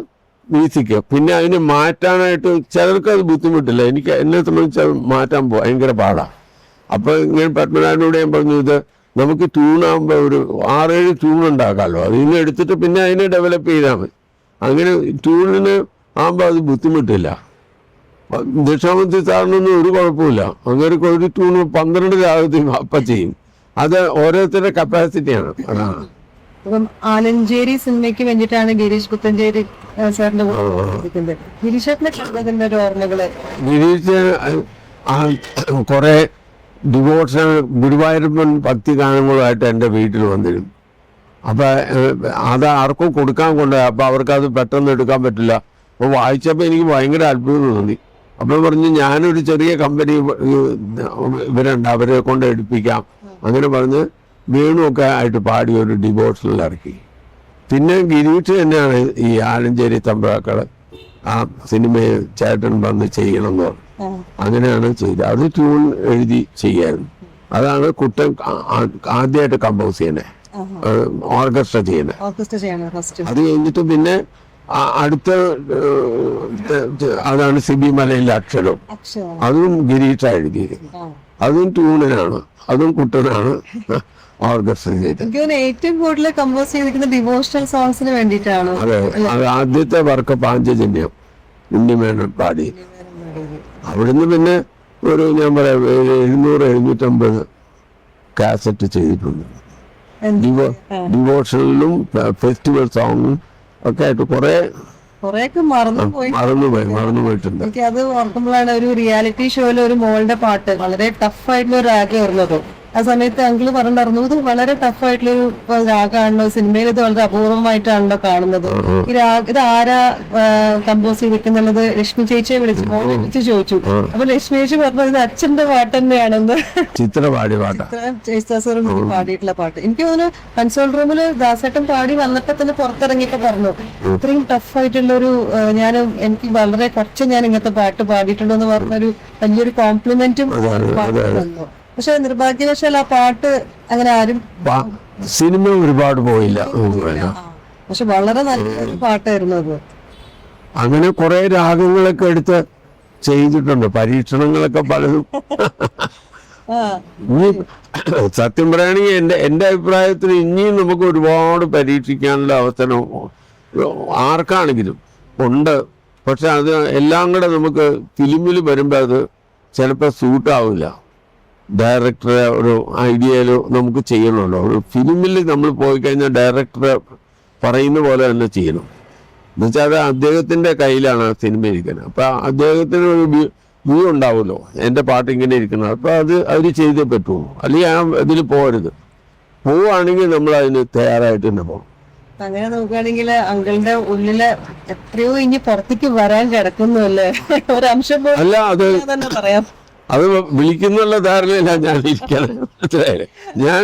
മ്യൂസിക്. പിന്നെ അതിനെ മാറ്റാനായിട്ട് ചിലർക്ക് അത് ബുദ്ധിമുട്ടില്ല. എന്നെ സംബന്ധിച്ച് മാറ്റാൻ ഭയങ്കര പാടാണ്. അപ്പൊ ഇങ്ങനെ പത്മനാഭനോട് ഞാൻ പറഞ്ഞു, ഇത് നമുക്ക് ട്യൂണാകുമ്പോൾ ഒരു 6-7 ട്യൂൺ ഉണ്ടാക്കാമല്ലോ, അതിനെ എടുത്തിട്ട് പിന്നെ അതിനെ ഡെവലപ്പ് ചെയ്താൽ മതി. അങ്ങനെ ട്യൂണിന് ആകുമ്പോൾ അത് ബുദ്ധിമുട്ടില്ല. ദക്ഷിണാമൂർത്തി സാറിനൊന്നും ഒരു കുഴപ്പമില്ല. അങ്ങനെ ഒരു ട്യൂണ് 12 രാഗത്തിൽ അപ്പം ചെയ്യും. അത് ഓരോരുത്തരുടെ കപ്പാസിറ്റിയാണ്. അതാണ്. ഇപ്പം ആലഞ്ചേരി സിനിമയ്ക്ക് വേണ്ടിയിട്ടാണ് ഗിരീഷ് പുത്തഞ്ചേരി സാറിന്റെ ഗിരീഷേട്ടന്റെ ഒരു ഓർമ്മകള്. ഗിരീഷ് കുറെ ഡിവോഷണൽ ഗുരുവായൂരപ്പൻ ഭക്തി ഗാനങ്ങളുമായിട്ട് എൻ്റെ വീട്ടിൽ വന്നിരുന്നു. അപ്പൊ അത് ആർക്കും കൊടുക്കാൻ കൊണ്ടുപോയി. അപ്പൊ അവർക്കത് പെട്ടെന്ന് എടുക്കാൻ പറ്റില്ല. അപ്പൊ വായിച്ചപ്പോൾ എനിക്ക് ഭയങ്കര അത്ഭുതം തോന്നി. അപ്പൊ പറഞ്ഞു, ഞാനൊരു ചെറിയ കമ്പനി ഇവരുണ്ട്, അവരെ കൊണ്ട് എടുപ്പിക്കാം, അങ്ങനെ പറഞ്ഞ് വേണുവൊക്കെ ആയിട്ട് പാടി ഒരു ഡിവോഷണൽ ഇറക്കി. പിന്നെ ഗിരീഷ് തന്നെയാണ് ഈ ആലഞ്ചേരി തമ്പ്രാക്കള് ആ സിനിമയെ ചേട്ടൻ വന്ന് ചെയ്യണം എന്ന് പറഞ്ഞു. അങ്ങനെയാണ് ചെയ്തത്. അത് ട്യൂൺ എഴുതി ചെയ്യായിരുന്നു. അതാണ് കുട്ടൻ ആദ്യമായിട്ട് കമ്പോസ് ചെയ്യണേ, ഓർക്കസ്ട്ര ചെയ്യണേ. അത് കഴിഞ്ഞിട്ട് പിന്നെ അടുത്ത അതാണ് സിബി മലയിലെ അക്ഷരം. അതും ഗിരീഷ എഴുതിയത്. അതും ട്യൂണിനാണ്, അതും കുട്ടനാണ് ഓർക്കസ്ട്ര ചെയ്തത്. ഏറ്റവും കൂടുതൽ കമ്പോസ് ചെയ്തിരിക്കുന്ന ഡിവോഷണൽ സോങ്സിന് വേണ്ടിയിട്ടാണ്. അതെ, അത് ആദ്യത്തെ വർക്ക് പാഞ്ചജന്യം ഉണ്ണിമേനോൻ പാടി. അവിടുന്ന് പിന്നെ ഒരു ഞാൻ പറയാം 700-750 കാസറ്റ് ചെയ്തിട്ടുണ്ട്. ഡിവോഷണലും ഫെസ്റ്റിവൽ സോങ്ങും ഒക്കെ ആയിട്ട് കുറെയൊക്കെ മറന്നുപോയിട്ടുണ്ട്. എനിക്ക് അത് ഓർക്കുമ്പോഴാണ് ഒരു റിയാലിറ്റി ഷോയിൽ ഒരു മോളുടെ പാട്ട് വളരെ ടഫായിട്ടുള്ള ഒരു രാഗം വരുന്നത്. ആ സമയത്ത് അങ്കിള് പറഞ്ഞിരുന്നു ഇത് വളരെ ടഫായിട്ടുള്ളൊരു രാഗമാണല്ലോ, സിനിമയിൽ ഇത് വളരെ അപൂർവമായിട്ടാണല്ലോ കാണുന്നത്. ഇത് ആരാ കമ്പോസ് ചെയ്തിരിക്കുന്നുള്ളത് ലക്ഷ്മി ചേച്ചിയെ വിളിച്ച് ചോദിച്ചു. അപ്പൊ ലക്ഷ്മി ചേച്ചി പറഞ്ഞു ഇത് അച്ഛന്റെ പാട്ട് തന്നെയാണെന്ന്. പാടിയിട്ടുള്ള പാട്ട് എനിക്ക് തോന്നുന്നു കൺസോൾ റൂമില് ദാസേട്ടൻ പാടി വന്നിട്ട് തന്നെ പുറത്തിറങ്ങിയൊക്കെ പറഞ്ഞു ഇത്രയും ടഫായിട്ടുള്ള ഒരു എനിക്ക് വളരെ കുറച്ച് ഞാൻ ഇങ്ങനത്തെ പാട്ട് പാടിയിട്ടുണ്ടോ എന്ന് പറഞ്ഞൊരു വലിയൊരു കോംപ്ലിമെന്റും തന്നു. പക്ഷെ നിർഭാഗ്യവശാൽ ആ പാട്ട് അങ്ങനെ ആരും സിനിമ ഒരുപാട് പോയില്ല. പക്ഷെ വളരെ നല്ലൊരു പാട്ടായിരുന്നു അത്. അങ്ങനെ കുറെ രാഗങ്ങളൊക്കെ എടുത്ത് ചെയ്തിട്ടുണ്ട്, പരീക്ഷണങ്ങളൊക്കെ പലതും. സത്യം പറയുകയാണെങ്കിൽ എന്റെ അഭിപ്രായത്തിൽ ഇനിയും നമുക്ക് ഒരുപാട് പരീക്ഷിക്കാനുള്ള അവസരം ആർക്കാണെങ്കിലും ഉണ്ട്. പക്ഷെ അത് എല്ലാം കൂടെ നമുക്ക് ഫിലിമിൽ വരുമ്പോൾ അത് ചിലപ്പോൾ സൂട്ടാവില്ല. ഡയറക്ടറെ ഒരു ഐഡിയയിലോ നമുക്ക് ചെയ്യണമല്ലോ. ഒരു ഫിലിമിൽ നമ്മൾ പോയി കഴിഞ്ഞാൽ ഡയറക്ടറെ പറയുന്ന പോലെ തന്നെ ചെയ്യണം. എന്നുവെച്ചാൽ അത് അദ്ദേഹത്തിൻ്റെ കയ്യിലാണ് ആ സിനിമ ഇരിക്കുന്നത്. അപ്പം അദ്ദേഹത്തിന് ഒരു വ്യൂ ഉണ്ടാവുമല്ലോ, എൻ്റെ പാട്ട് ഇങ്ങനെ ഇരിക്കണം. അപ്പം അത് അവർ ചെയ്തേ പറ്റുള്ളൂ. അല്ലെങ്കിൽ ആ ഇതിൽ പോകരുത്. പോവുകയാണെങ്കിൽ നമ്മൾ അതിന് തയ്യാറായിട്ട് തന്നെ പോകണം. അങ്ങനെ നോക്കുകയാണെങ്കിൽ അങ്കിളുടെ ഉള്ളില് എത്രയോ ഇനി പുറത്തേക്ക് വരാൻ കിടക്കുന്നുല്ലേ ഒരംശം. അല്ല, അത് തന്നെ പറയാം. അത് വിളിക്കുന്നുള്ള ധാരണയില്ല ഞാൻ ഇരിക്കണം. ഞാൻ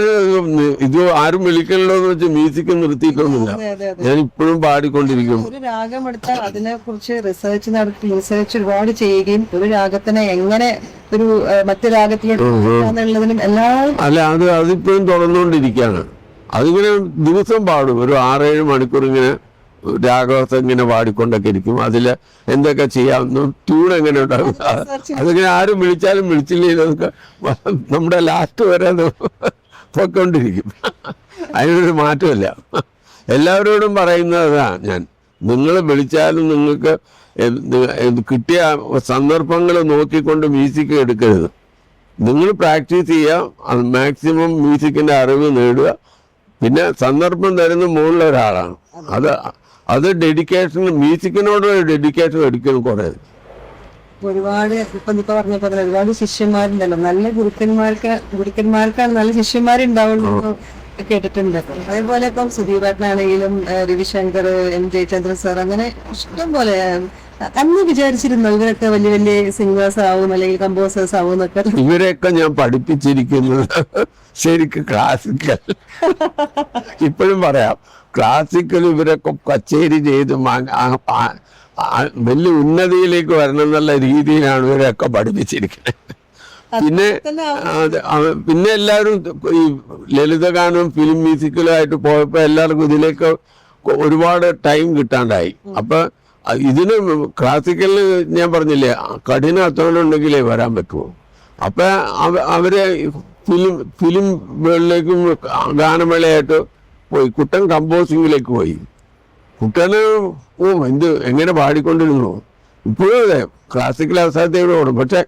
ഇത് ആരും വിളിക്കണല്ലോ എന്ന് വെച്ച് മ്യൂസിക് നിർത്തിയിട്ടൊന്നുമില്ല. ഞാൻ ഇപ്പോഴും പാടിക്കൊണ്ടിരിക്കും. ഒരു രാഗം എടുത്താൽ അതിനെ കുറിച്ച് റിസർച്ച് നടത്തി ഒരുപാട് ചെയ്യുകയും ഒരു രാഗത്തിനെ എങ്ങനെ ഒരു മറ്റു രാഗത്തിലുള്ളതിനും എല്ലാം അല്ല അതിപ്പോഴും തുടർന്നുകൊണ്ടിരിക്കുകയാണ്. അതിങ്ങനെ ദിവസം പാടും, ഒരു 6-7 മണിക്കൂർ ഇങ്ങനെ രാഗവസ്ഥ ഇങ്ങനെ പാടിക്കൊണ്ടൊക്കെ ഇരിക്കും. അതിൽ എന്തൊക്കെ ചെയ്യാമെന്നും ട്യൂൺ എങ്ങനെ ഉണ്ടാകും അതിങ്ങനെ ആരും വിളിച്ചാലും വിളിച്ചില്ലെന്നൊക്കെ നമ്മുടെ ലാസ്റ്റ് വരെ പോയിക്കൊണ്ടിരിക്കും. അതിനൊരു മാറ്റമില്ല. എല്ലാവരോടും പറയുന്നതാ ഞാൻ, നിങ്ങൾ വിളിച്ചാലും നിങ്ങൾക്ക് കിട്ടിയ സന്ദർഭങ്ങൾ നോക്കിക്കൊണ്ട് മ്യൂസിക് എടുക്കരുത്. നിങ്ങൾ പ്രാക്ടീസ് ചെയ്യുക, അത് മാക്സിമം മ്യൂസിക്കിൻ്റെ അറിവ് നേടുക. പിന്നെ സന്ദർഭം തരുന്ന മുകളിൽ ഒരാളാണ്. അത് ഡെഡിക്കേഷൻ, മ്യൂസിക്കിനോടൊരു ഡെഡിക്കേഷൻ ഒരിക്കലും കുറയരുത്. ഒരുപാട് ഇപ്പൊ പറഞ്ഞ പോലെ ഒരുപാട് ശിഷ്യന്മാരുണ്ടല്ലോ. നല്ല ഗുരുക്കന്മാർക്കാണ് നല്ല ശിഷ്യന്മാരുണ്ടാവുള്ളൂ കേട്ടിട്ടുണ്ട്. അതേപോലെ ഇപ്പം സുധീപേട്ടനാണെങ്കിലും രവിശങ്കർ, എം ജയചന്ദ്രൻ സാർ, അങ്ങനെ ഇഷ്ടം പോലെ. അന്ന് വിചാരിച്ചിരുന്നു ഇവരൊക്കെ വലിയ വലിയ സിംഗേഴ്സ് ആവും അല്ലെങ്കിൽ കമ്പോസേഴ്സ് ആവും എന്നൊക്കെ? ഇവരെയൊക്കെ ഞാൻ പഠിപ്പിച്ചിരിക്കുന്നത് ശരിക്കും ക്ലാസിക്കൽ. ഇപ്പോഴും പറയാം, ക്ലാസിക്കൽ ഇവരൊക്കെ കച്ചേരി ചെയ്ത് വലിയ ഉന്നതിയിലേക്ക് വരണം എന്നുള്ള രീതിയിലാണ് ഇവരൊക്കെ പഠിപ്പിച്ചിരിക്കുന്നത്. പിന്നെ എല്ലാവരും ഈ ലളിതഗാനവും ഫിലിം മ്യൂസിക്കലുമായിട്ട് പോയപ്പോൾ എല്ലാവർക്കും ഇതിലേക്ക് ഒരുപാട് ടൈം കിട്ടാണ്ടായി. അപ്പൊ ഇതിന് ക്ലാസിക്കലിന് ഞാൻ പറഞ്ഞില്ലേ കഠിന അധ്വാനം ഉണ്ടെങ്കിലേ വരാൻ പറ്റുമോ. അപ്പൊ അവരെ ഫിലിം വേൾഡിലേക്കും ഗാനമേളയായിട്ട് പോയി. കുട്ടൻ കമ്പോസിങ്ങിലേക്ക് പോയി. കുട്ടന് എങ്ങനെ പാടിക്കൊണ്ടിരുന്നു. ഇപ്പോഴും അതെ, ക്ലാസിക്കൽ അവസാനത്തേക്ക് ഓടും. പക്ഷെ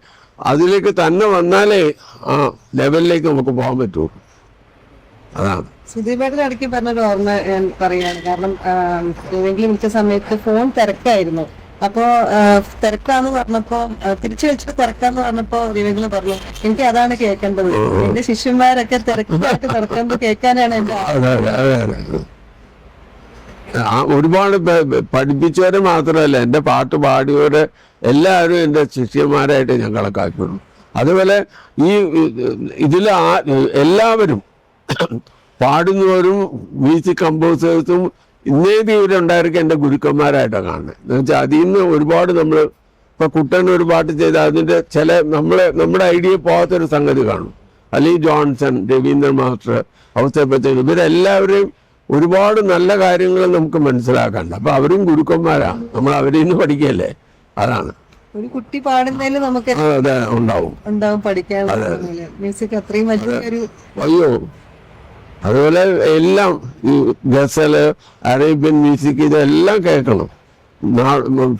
അതിലേക്ക് തന്നെ വന്നാലേ ആ ലെവലിലേക്ക് നമുക്ക് പോകാൻ പറ്റുമോ. അതാണ് സുധീപേട്ടൻ ഇടയ്ക്ക് പറഞ്ഞൊരു ഓർമ്മ ഞാൻ പറയാണ്. കാരണം ഏതെങ്കിലും വിളിച്ച സമയത്ത് ഫോൺ തിരക്കായിരുന്നു. അപ്പോ തിരക്കാന്ന് പറഞ്ഞപ്പോ തിരിച്ചു വിളിച്ചിട്ട് തിരക്കാന്ന് പറഞ്ഞപ്പോ ദിവേങ്കിലും പറഞ്ഞു എനിക്ക് അതാണ് കേൾക്കേണ്ടത്. എന്റെ ശിഷ്യന്മാരൊക്കെ തിരക്കായിട്ട് നടക്കുന്നത് കേൾക്കാനാണ് എന്റെ ഒരുപാട് പഠിപ്പിച്ചവരെ മാത്രമല്ല, എൻ്റെ പാട്ട് പാടിയവരെ എല്ലാവരും എൻ്റെ ശിഷ്യന്മാരായിട്ട് ഞാൻ കണക്കാക്കുന്നു. അതുപോലെ ഈ ഇതിൽ എല്ലാവരും പാടുന്നവരും മ്യൂസിക് കമ്പോസേഴ്സും ഇന്നേ തീവരുണ്ടായിരിക്കും എൻ്റെ ഗുരുക്കന്മാരായിട്ടാണ് കാണുന്നത്. എന്ന് വെച്ചാൽ അതിൽ നിന്ന് ഒരുപാട് നമ്മൾ ഇപ്പൊ കുട്ടൻ ഒരു പാട്ട് ചെയ്താൽ അതിന്റെ ചില നമ്മുടെ ഐഡിയ പോകാത്തൊരു സംഗതി കാണും. അല്ലെങ്കിൽ ജോൺസൺ, രവീന്ദ്രൻ മാസ്റ്റർ, ഔസേപ്പച്ചൻ, ഇവരെല്ലാവരെയും ഒരുപാട് നല്ല കാര്യങ്ങൾ നമുക്ക് മനസ്സിലാക്കാണ്ട്. അപ്പൊ അവരും ഗുരുക്കന്മാരാണ്, നമ്മൾ അവരിൽ നിന്ന് പഠിക്കല്ലേ. അതാണ് ഒരു കുട്ടി പാടുന്നതിൽ നമുക്ക് അതെ ഉണ്ടാവും പഠിക്കാൻ. മ്യൂസിക് അത്രയും വലിയൊരു അയ്യോ. അതുപോലെ എല്ലാം ഈ ഗസല്, അറേബ്യൻ മ്യൂസിക് ഇതെല്ലാം കേൾക്കണം.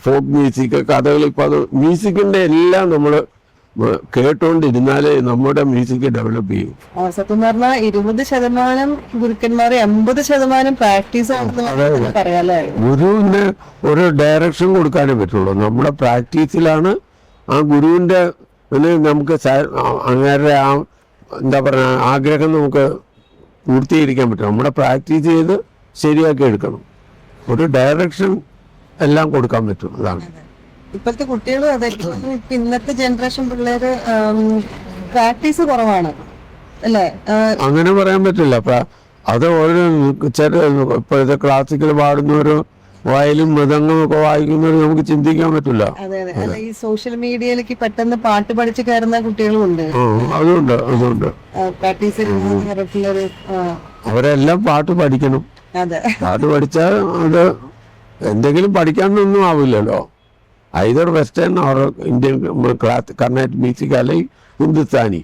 ഫോക്ക് മ്യൂസിക്, കഥകളി, ഇപ്പൊ അത് മ്യൂസിക്കിന്റെ എല്ലാം നമ്മൾ കേട്ടോണ്ടിരുന്നാലേ നമ്മുടെ മ്യൂസിക് ഡെവലപ്പ് ചെയ്യും. സത്യം പറഞ്ഞാൽ 20% ഗുരുക്കന്മാരെ 80% പ്രാക്ടീസ് പറയാല്ലേ. ഗുരുവിന് ഒരു ഡയറക്ഷൻ കൊടുക്കാനേ പറ്റുള്ളൂ. നമ്മുടെ പ്രാക്ടീസിലാണ് ആ ഗുരുവിന്റെ നമുക്ക് അങ്ങനെ ആ എന്താ പറയുക ആഗ്രഹം നമുക്ക് പൂർത്തീകരിക്കാൻ പറ്റും. നമ്മുടെ പ്രാക്ടീസ് ചെയ്ത് ശരിയാക്കി എടുക്കണം. ഒരു ഡയറക്ഷൻ എല്ലാം കൊടുക്കാൻ പറ്റും. അതാണ് ഇപ്പോഴത്തെ കുട്ടികളും അതെ. ഇന്നത്തെ ജനറേഷൻ പിള്ളേര് പ്രാക്ടീസ് കുറവാണ് അല്ലേ? അങ്ങനെ പറയാൻ പറ്റില്ല. അത് ഓരോ ചില ഇപ്പോഴത്തെ ക്ലാസിക്കൽ പാടുന്നവരോ വയലും മൃദംഗം ഒക്കെ വായിക്കുന്നവർ നമുക്ക് ചിന്തിക്കാൻ പറ്റില്ല. അതെ അതെ. അല്ല, ഈ സോഷ്യൽ മീഡിയയിലേക്ക് പെട്ടെന്ന് പാട്ട് പഠിച്ച് കയറുന്ന കുട്ടികളും ഉണ്ട്. അതുണ്ട് പ്രാക്ടീസ് അവരെല്ലാം പാട്ട് പഠിക്കണം. അതെ, പാട്ട് പഠിച്ചാൽ അത് എന്തെങ്കിലും പഠിക്കാനൊന്നും ആവില്ലല്ലോ. Either western or Indian Carnatic music അല്ലെങ്കിൽ ഹിന്ദുസ്ഥാനി,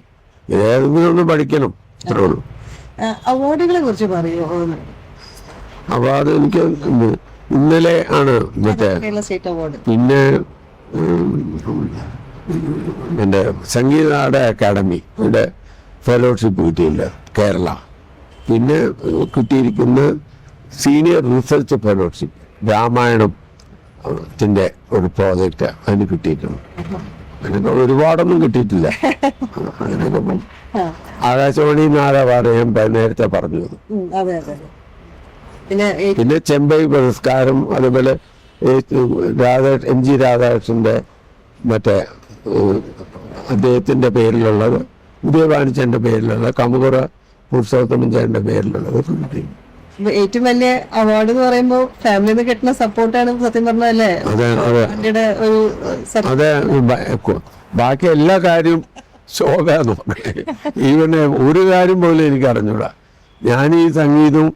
ഏതെങ്കിലും ഒന്ന് പഠിക്കണം. അത്രേ ഉള്ളൂ. അവാർഡുകളെ കുറിച്ച് പറയുമോ? അവാർഡ് എനിക്ക് ഇന്നലെ ആണ് മറ്റേ സ്റ്റേറ്റ് അവാർഡ്, പിന്നെ എൻ്റെ സംഗീത നാടക അക്കാഡമിയുടെ ഫെലോഷിപ്പ് കിട്ടിയില്ല കേരള. പിന്നെ കിട്ടിയിരിക്കുന്ന സീനിയർ റിസർച്ച് ഫെലോഷിപ്പ് രാമായണത്തിൻ്റെ ഒരു പ്രോജക്റ്റ് അതിന് കിട്ടിയിട്ടുണ്ട്. അതിനൊക്കെ ഒരുപാടൊന്നും കിട്ടിയിട്ടില്ല. അതിനൊക്കെ ആകാശവാണി നാടകമാണ് ഞാൻ നേരത്തെ പറഞ്ഞത്. പിന്നെ ചെമ്പൈ പുരസ്കാരം, അതുപോലെ MG രാധാകൃഷ്ണന്റെ മറ്റേ അദ്ദേഹത്തിന്റെ പേരിലുള്ളത്, ഉദയഭാനുച്ചന്റെ പേരിലുള്ള, കമുകുറ പുരുഷോത്തമൻ ചേട്ടന്റെ പേരിലുള്ളത് കിട്ടി. ഏറ്റവും വലിയ അവാർഡ് എന്ന് പറയുമ്പോൾ ഫാമിലിയിൽ നിന്ന് കിട്ടുന്ന സപ്പോർട്ടാണ് സത്യം പറഞ്ഞല്ലേ. അതെ, ബാക്കി എല്ലാ കാര്യവും ശോഭയാണ്. ഈവനെ ഒരു കാര്യം പോലും എനിക്ക് അറിഞ്ഞൂടാ. ഞാൻ ഈ സംഗീതവും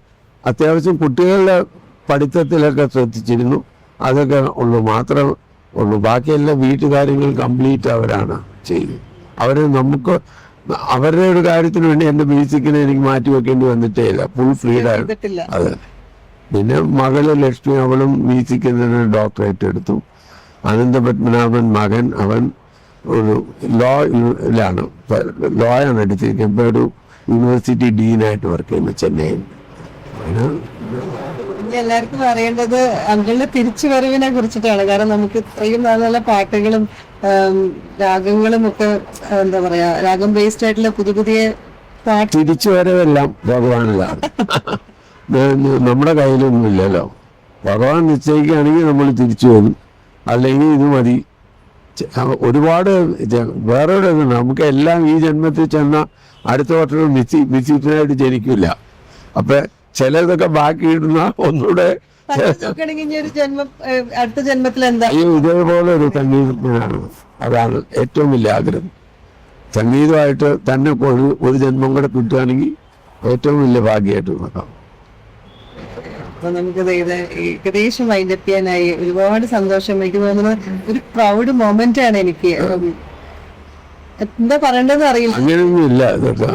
അത്യാവശ്യം കുട്ടികളുടെ പഠിത്തത്തിലൊക്കെ ശ്രദ്ധിച്ചിരുന്നു. അതൊക്കെ മാത്രമേ ഉള്ളൂ. ബാക്കിയെല്ലാം വീട്ടുകാര്യങ്ങൾ കംപ്ലീറ്റ് അവരാണ് ചെയ്യുന്നത്. നമുക്ക് അവരുടെ ഒരു കാര്യത്തിന് വേണ്ടി എൻ്റെ മ്യൂസിക്കിനെ എനിക്ക് മാറ്റി വെക്കേണ്ടി വന്നിട്ടേ ഇല്ല. ഫുൾ ഫ്രീഡാണ്. അതെ. പിന്നെ മകള് ലക്ഷ്മി, അവളും മ്യൂസിക്കിൽ നിന്ന് ഡോക്ടറേറ്റ് എടുത്തു. അനന്തപത്മനാഭൻ മകൻ, അവൻ ഒരു ലോയാണ് എടുത്തിരിക്കുന്നത്. ഇപ്പോൾ ഒരു യൂണിവേഴ്സിറ്റി ഡീനായിട്ട് വർക്ക് ചെയ്യുന്നു ചെന്നൈയിൽ. എല്ലാവർക്കും അറിയേണ്ടത് അങ്കിളിന്റെ തിരിച്ചു വരവിനെ കുറിച്ചിട്ടാണ്. കാരണം നമുക്ക് ഇത്രയും നല്ല നല്ല പാട്ടുകളും രാഗങ്ങളും ഒക്കെ എന്താ പറയാ, രാഗം ബേസ്ഡ് ആയിട്ടുള്ള പുതിയ പാട്ട്. തിരിച്ചു വരവെല്ലാം ഭഗവാനിലാണ്. നമ്മുടെ കയ്യിലൊന്നും ഇല്ലല്ലോ. ഭഗവാൻ നിശ്ചയിക്കുകയാണെങ്കിൽ നമ്മൾ തിരിച്ചു വരും, അല്ലെങ്കിൽ ഇത് മതി. ഒരുപാട് വേറെ നമുക്ക് എല്ലാം ഈ ജന്മത്തിൽ ചെന്ന അടുത്ത വർഷം മിസ്സിനായിട്ട് ജനിക്കില്ല. അപ്പൊ ചിലതൊക്കെ ബാക്കി ഇടുന്ന ഒന്നുകൂടെ അടുത്ത ജന്മത്തിൽ എന്താ ഇതേപോലെ ഒരു സംഗീതജ്ഞനാണ്. അതാണ് ഏറ്റവും വലിയ ആഗ്രഹം. സംഗീതമായിട്ട് തന്നെ ഒരു ജന്മം കൂടെ കിട്ടുകയാണെങ്കിൽ ഏറ്റവും വലിയ ഭാഗ്യമായിട്ട് നോക്കാം. അപ്പൊ നമുക്കത് ഏകദേശം വൈൻഡപ്പ് ചെയ്യാനായി. ഒരുപാട് സന്തോഷം. എനിക്ക് തോന്നുന്നത് ഒരു പ്രൗഡ് മൊമെന്റ് ആണ് എനിക്ക്. എന്താ പറയേണ്ടതെന്ന് അറിയില്ല. അങ്ങനെയൊന്നും ഇല്ല. ഇതൊക്കെ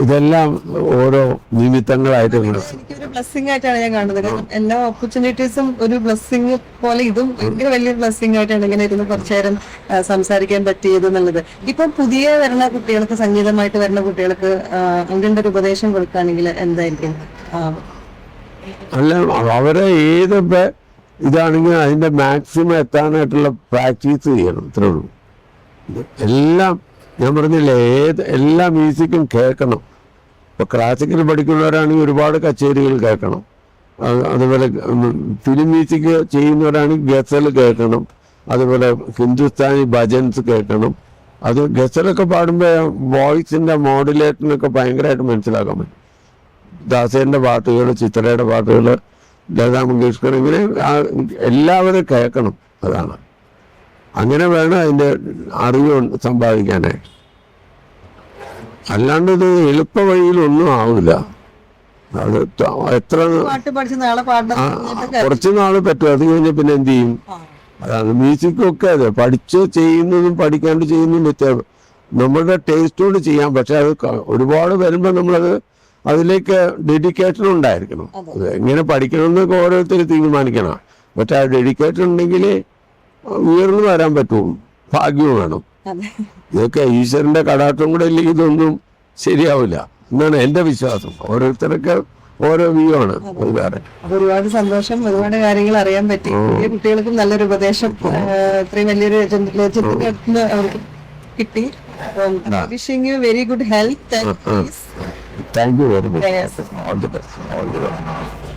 ഇതെല്ലാം ഓരോ നിമിത്തങ്ങളായിട്ട് എനിക്കൊരു ബ്ലെസ്സിംഗ് ആയിട്ടാണ് ഞാൻ കാണുന്നത്. കാരണം എല്ലാ ഓപ്പർച്യൂണിറ്റീസും ഒരു ബ്ലെസ്സിംഗ് പോലെ ഇതും ഭയങ്കര വലിയൊരു ബ്ലെസ്സിംഗ് ആയിട്ടാണ് ഇങ്ങനെ ഇരുന്ന് കുറച്ചു നേരം സംസാരിക്കാൻ പറ്റിയത് എന്നുള്ളത്. ഇപ്പം പുതിയ വരുന്ന കുട്ടികൾക്ക്, സംഗീതമായിട്ട് വരുന്ന കുട്ടികൾക്ക് അതിൻ്റെ ഒരു ഉപദേശം കൊടുക്കുകയാണെങ്കിൽ എന്തായിരിക്കും? അല്ല, അവരെ ഏതൊക്കെ ഇതാണെങ്കിൽ അതിന്റെ മാക്സിമം എത്താനായിട്ടുള്ള പ്രാക്ടീസ് ചെയ്യണം. ഇത്രേ ഉള്ളൂ. എല്ലാം ഞാൻ പറഞ്ഞില്ലേ, എല്ലാ മ്യൂസിക്കും കേൾക്കണം. ഇപ്പൊ ക്ലാസിക്കൽ പഠിക്കുന്നവരാണെങ്കിൽ ഒരുപാട് കച്ചേരികൾ കേൾക്കണം. അതുപോലെ ഫിലിം മ്യൂസിക് ചെയ്യുന്നവരാണെങ്കിൽ ഗസൽ കേൾക്കണം, അതുപോലെ ഹിന്ദുസ്ഥാനി ഭജൻസ് കേൾക്കണം. അത് ഗസലൊക്കെ പാടുമ്പോൾ വോയിസിന്റെ മോഡുലേഷനൊക്കെ ഭയങ്കരമായിട്ട് മനസ്സിലാക്കാൻ പറ്റും. ദാസേന്റെ പാട്ടുകൾ, ചിത്രയുടെ പാട്ടുകൾ, ലതാ മങ്കേഷ്കർ, ഇങ്ങനെ എല്ലാവരും കേൾക്കണം. അതാണ്, അങ്ങനെ വേണം അതിൻ്റെ അറിവ് സമ്പാദിക്കാനായിട്ട്. അല്ലാണ്ട് ഇത് എളുപ്പ വഴിയിലൊന്നും ആവില്ല. അത് എത്ര പാട്ട് പഠിച്ച് നാളെ പാടണം കുറച്ച് നാള് പറ്റും, അത് കഴിഞ്ഞാൽ പിന്നെ എന്ത് ചെയ്യും? അതാണ് മ്യൂസിക്കൊക്കെ. അതെ, പഠിച്ച് ചെയ്യുന്നതും പഠിക്കാണ്ട് ചെയ്യുന്നതും വ്യത്യാസം. നമ്മുടെ ടേസ്റ്റോട് ചെയ്യാം, പക്ഷെ അത് ഒരുപാട് വരുമ്പോൾ നമ്മളത് അതിലേക്ക് ഡെഡിക്കേഷൻ ഉണ്ടായിരിക്കണം. അത് എങ്ങനെ പഠിക്കണമെന്നൊക്കെ ഓരോരുത്തർ തീരുമാനിക്കണം. പക്ഷെ ആ ഡെഡിക്കേഷൻ ഉണ്ടെങ്കിൽ ഉയർന്നു വരാൻ പറ്റും. ഭാഗ്യവും വേണം. ഇതൊക്കെ ഈശ്വരന്റെ കടാക്ഷം കൂടെ ഇല്ലെങ്കിൽ ഇതൊന്നും ശരിയാവില്ല എന്നാണ് എൻ്റെ വിശ്വാസം. ഓരോരുത്തരൊക്കെ ഓരോ വ്യൂ ആണ്. അത് വേറെ. ഒരുപാട് സന്തോഷം, ഒരുപാട് കാര്യങ്ങൾ അറിയാൻ പറ്റി. പുതിയ കുട്ടികൾക്കും നല്ലൊരു ഉപദേശം ഇത്രയും വലിയൊരു ലെജൻഡിന് അവർക്ക് കിട്ടി. Wishing you very good health. Thank you very much. All the best.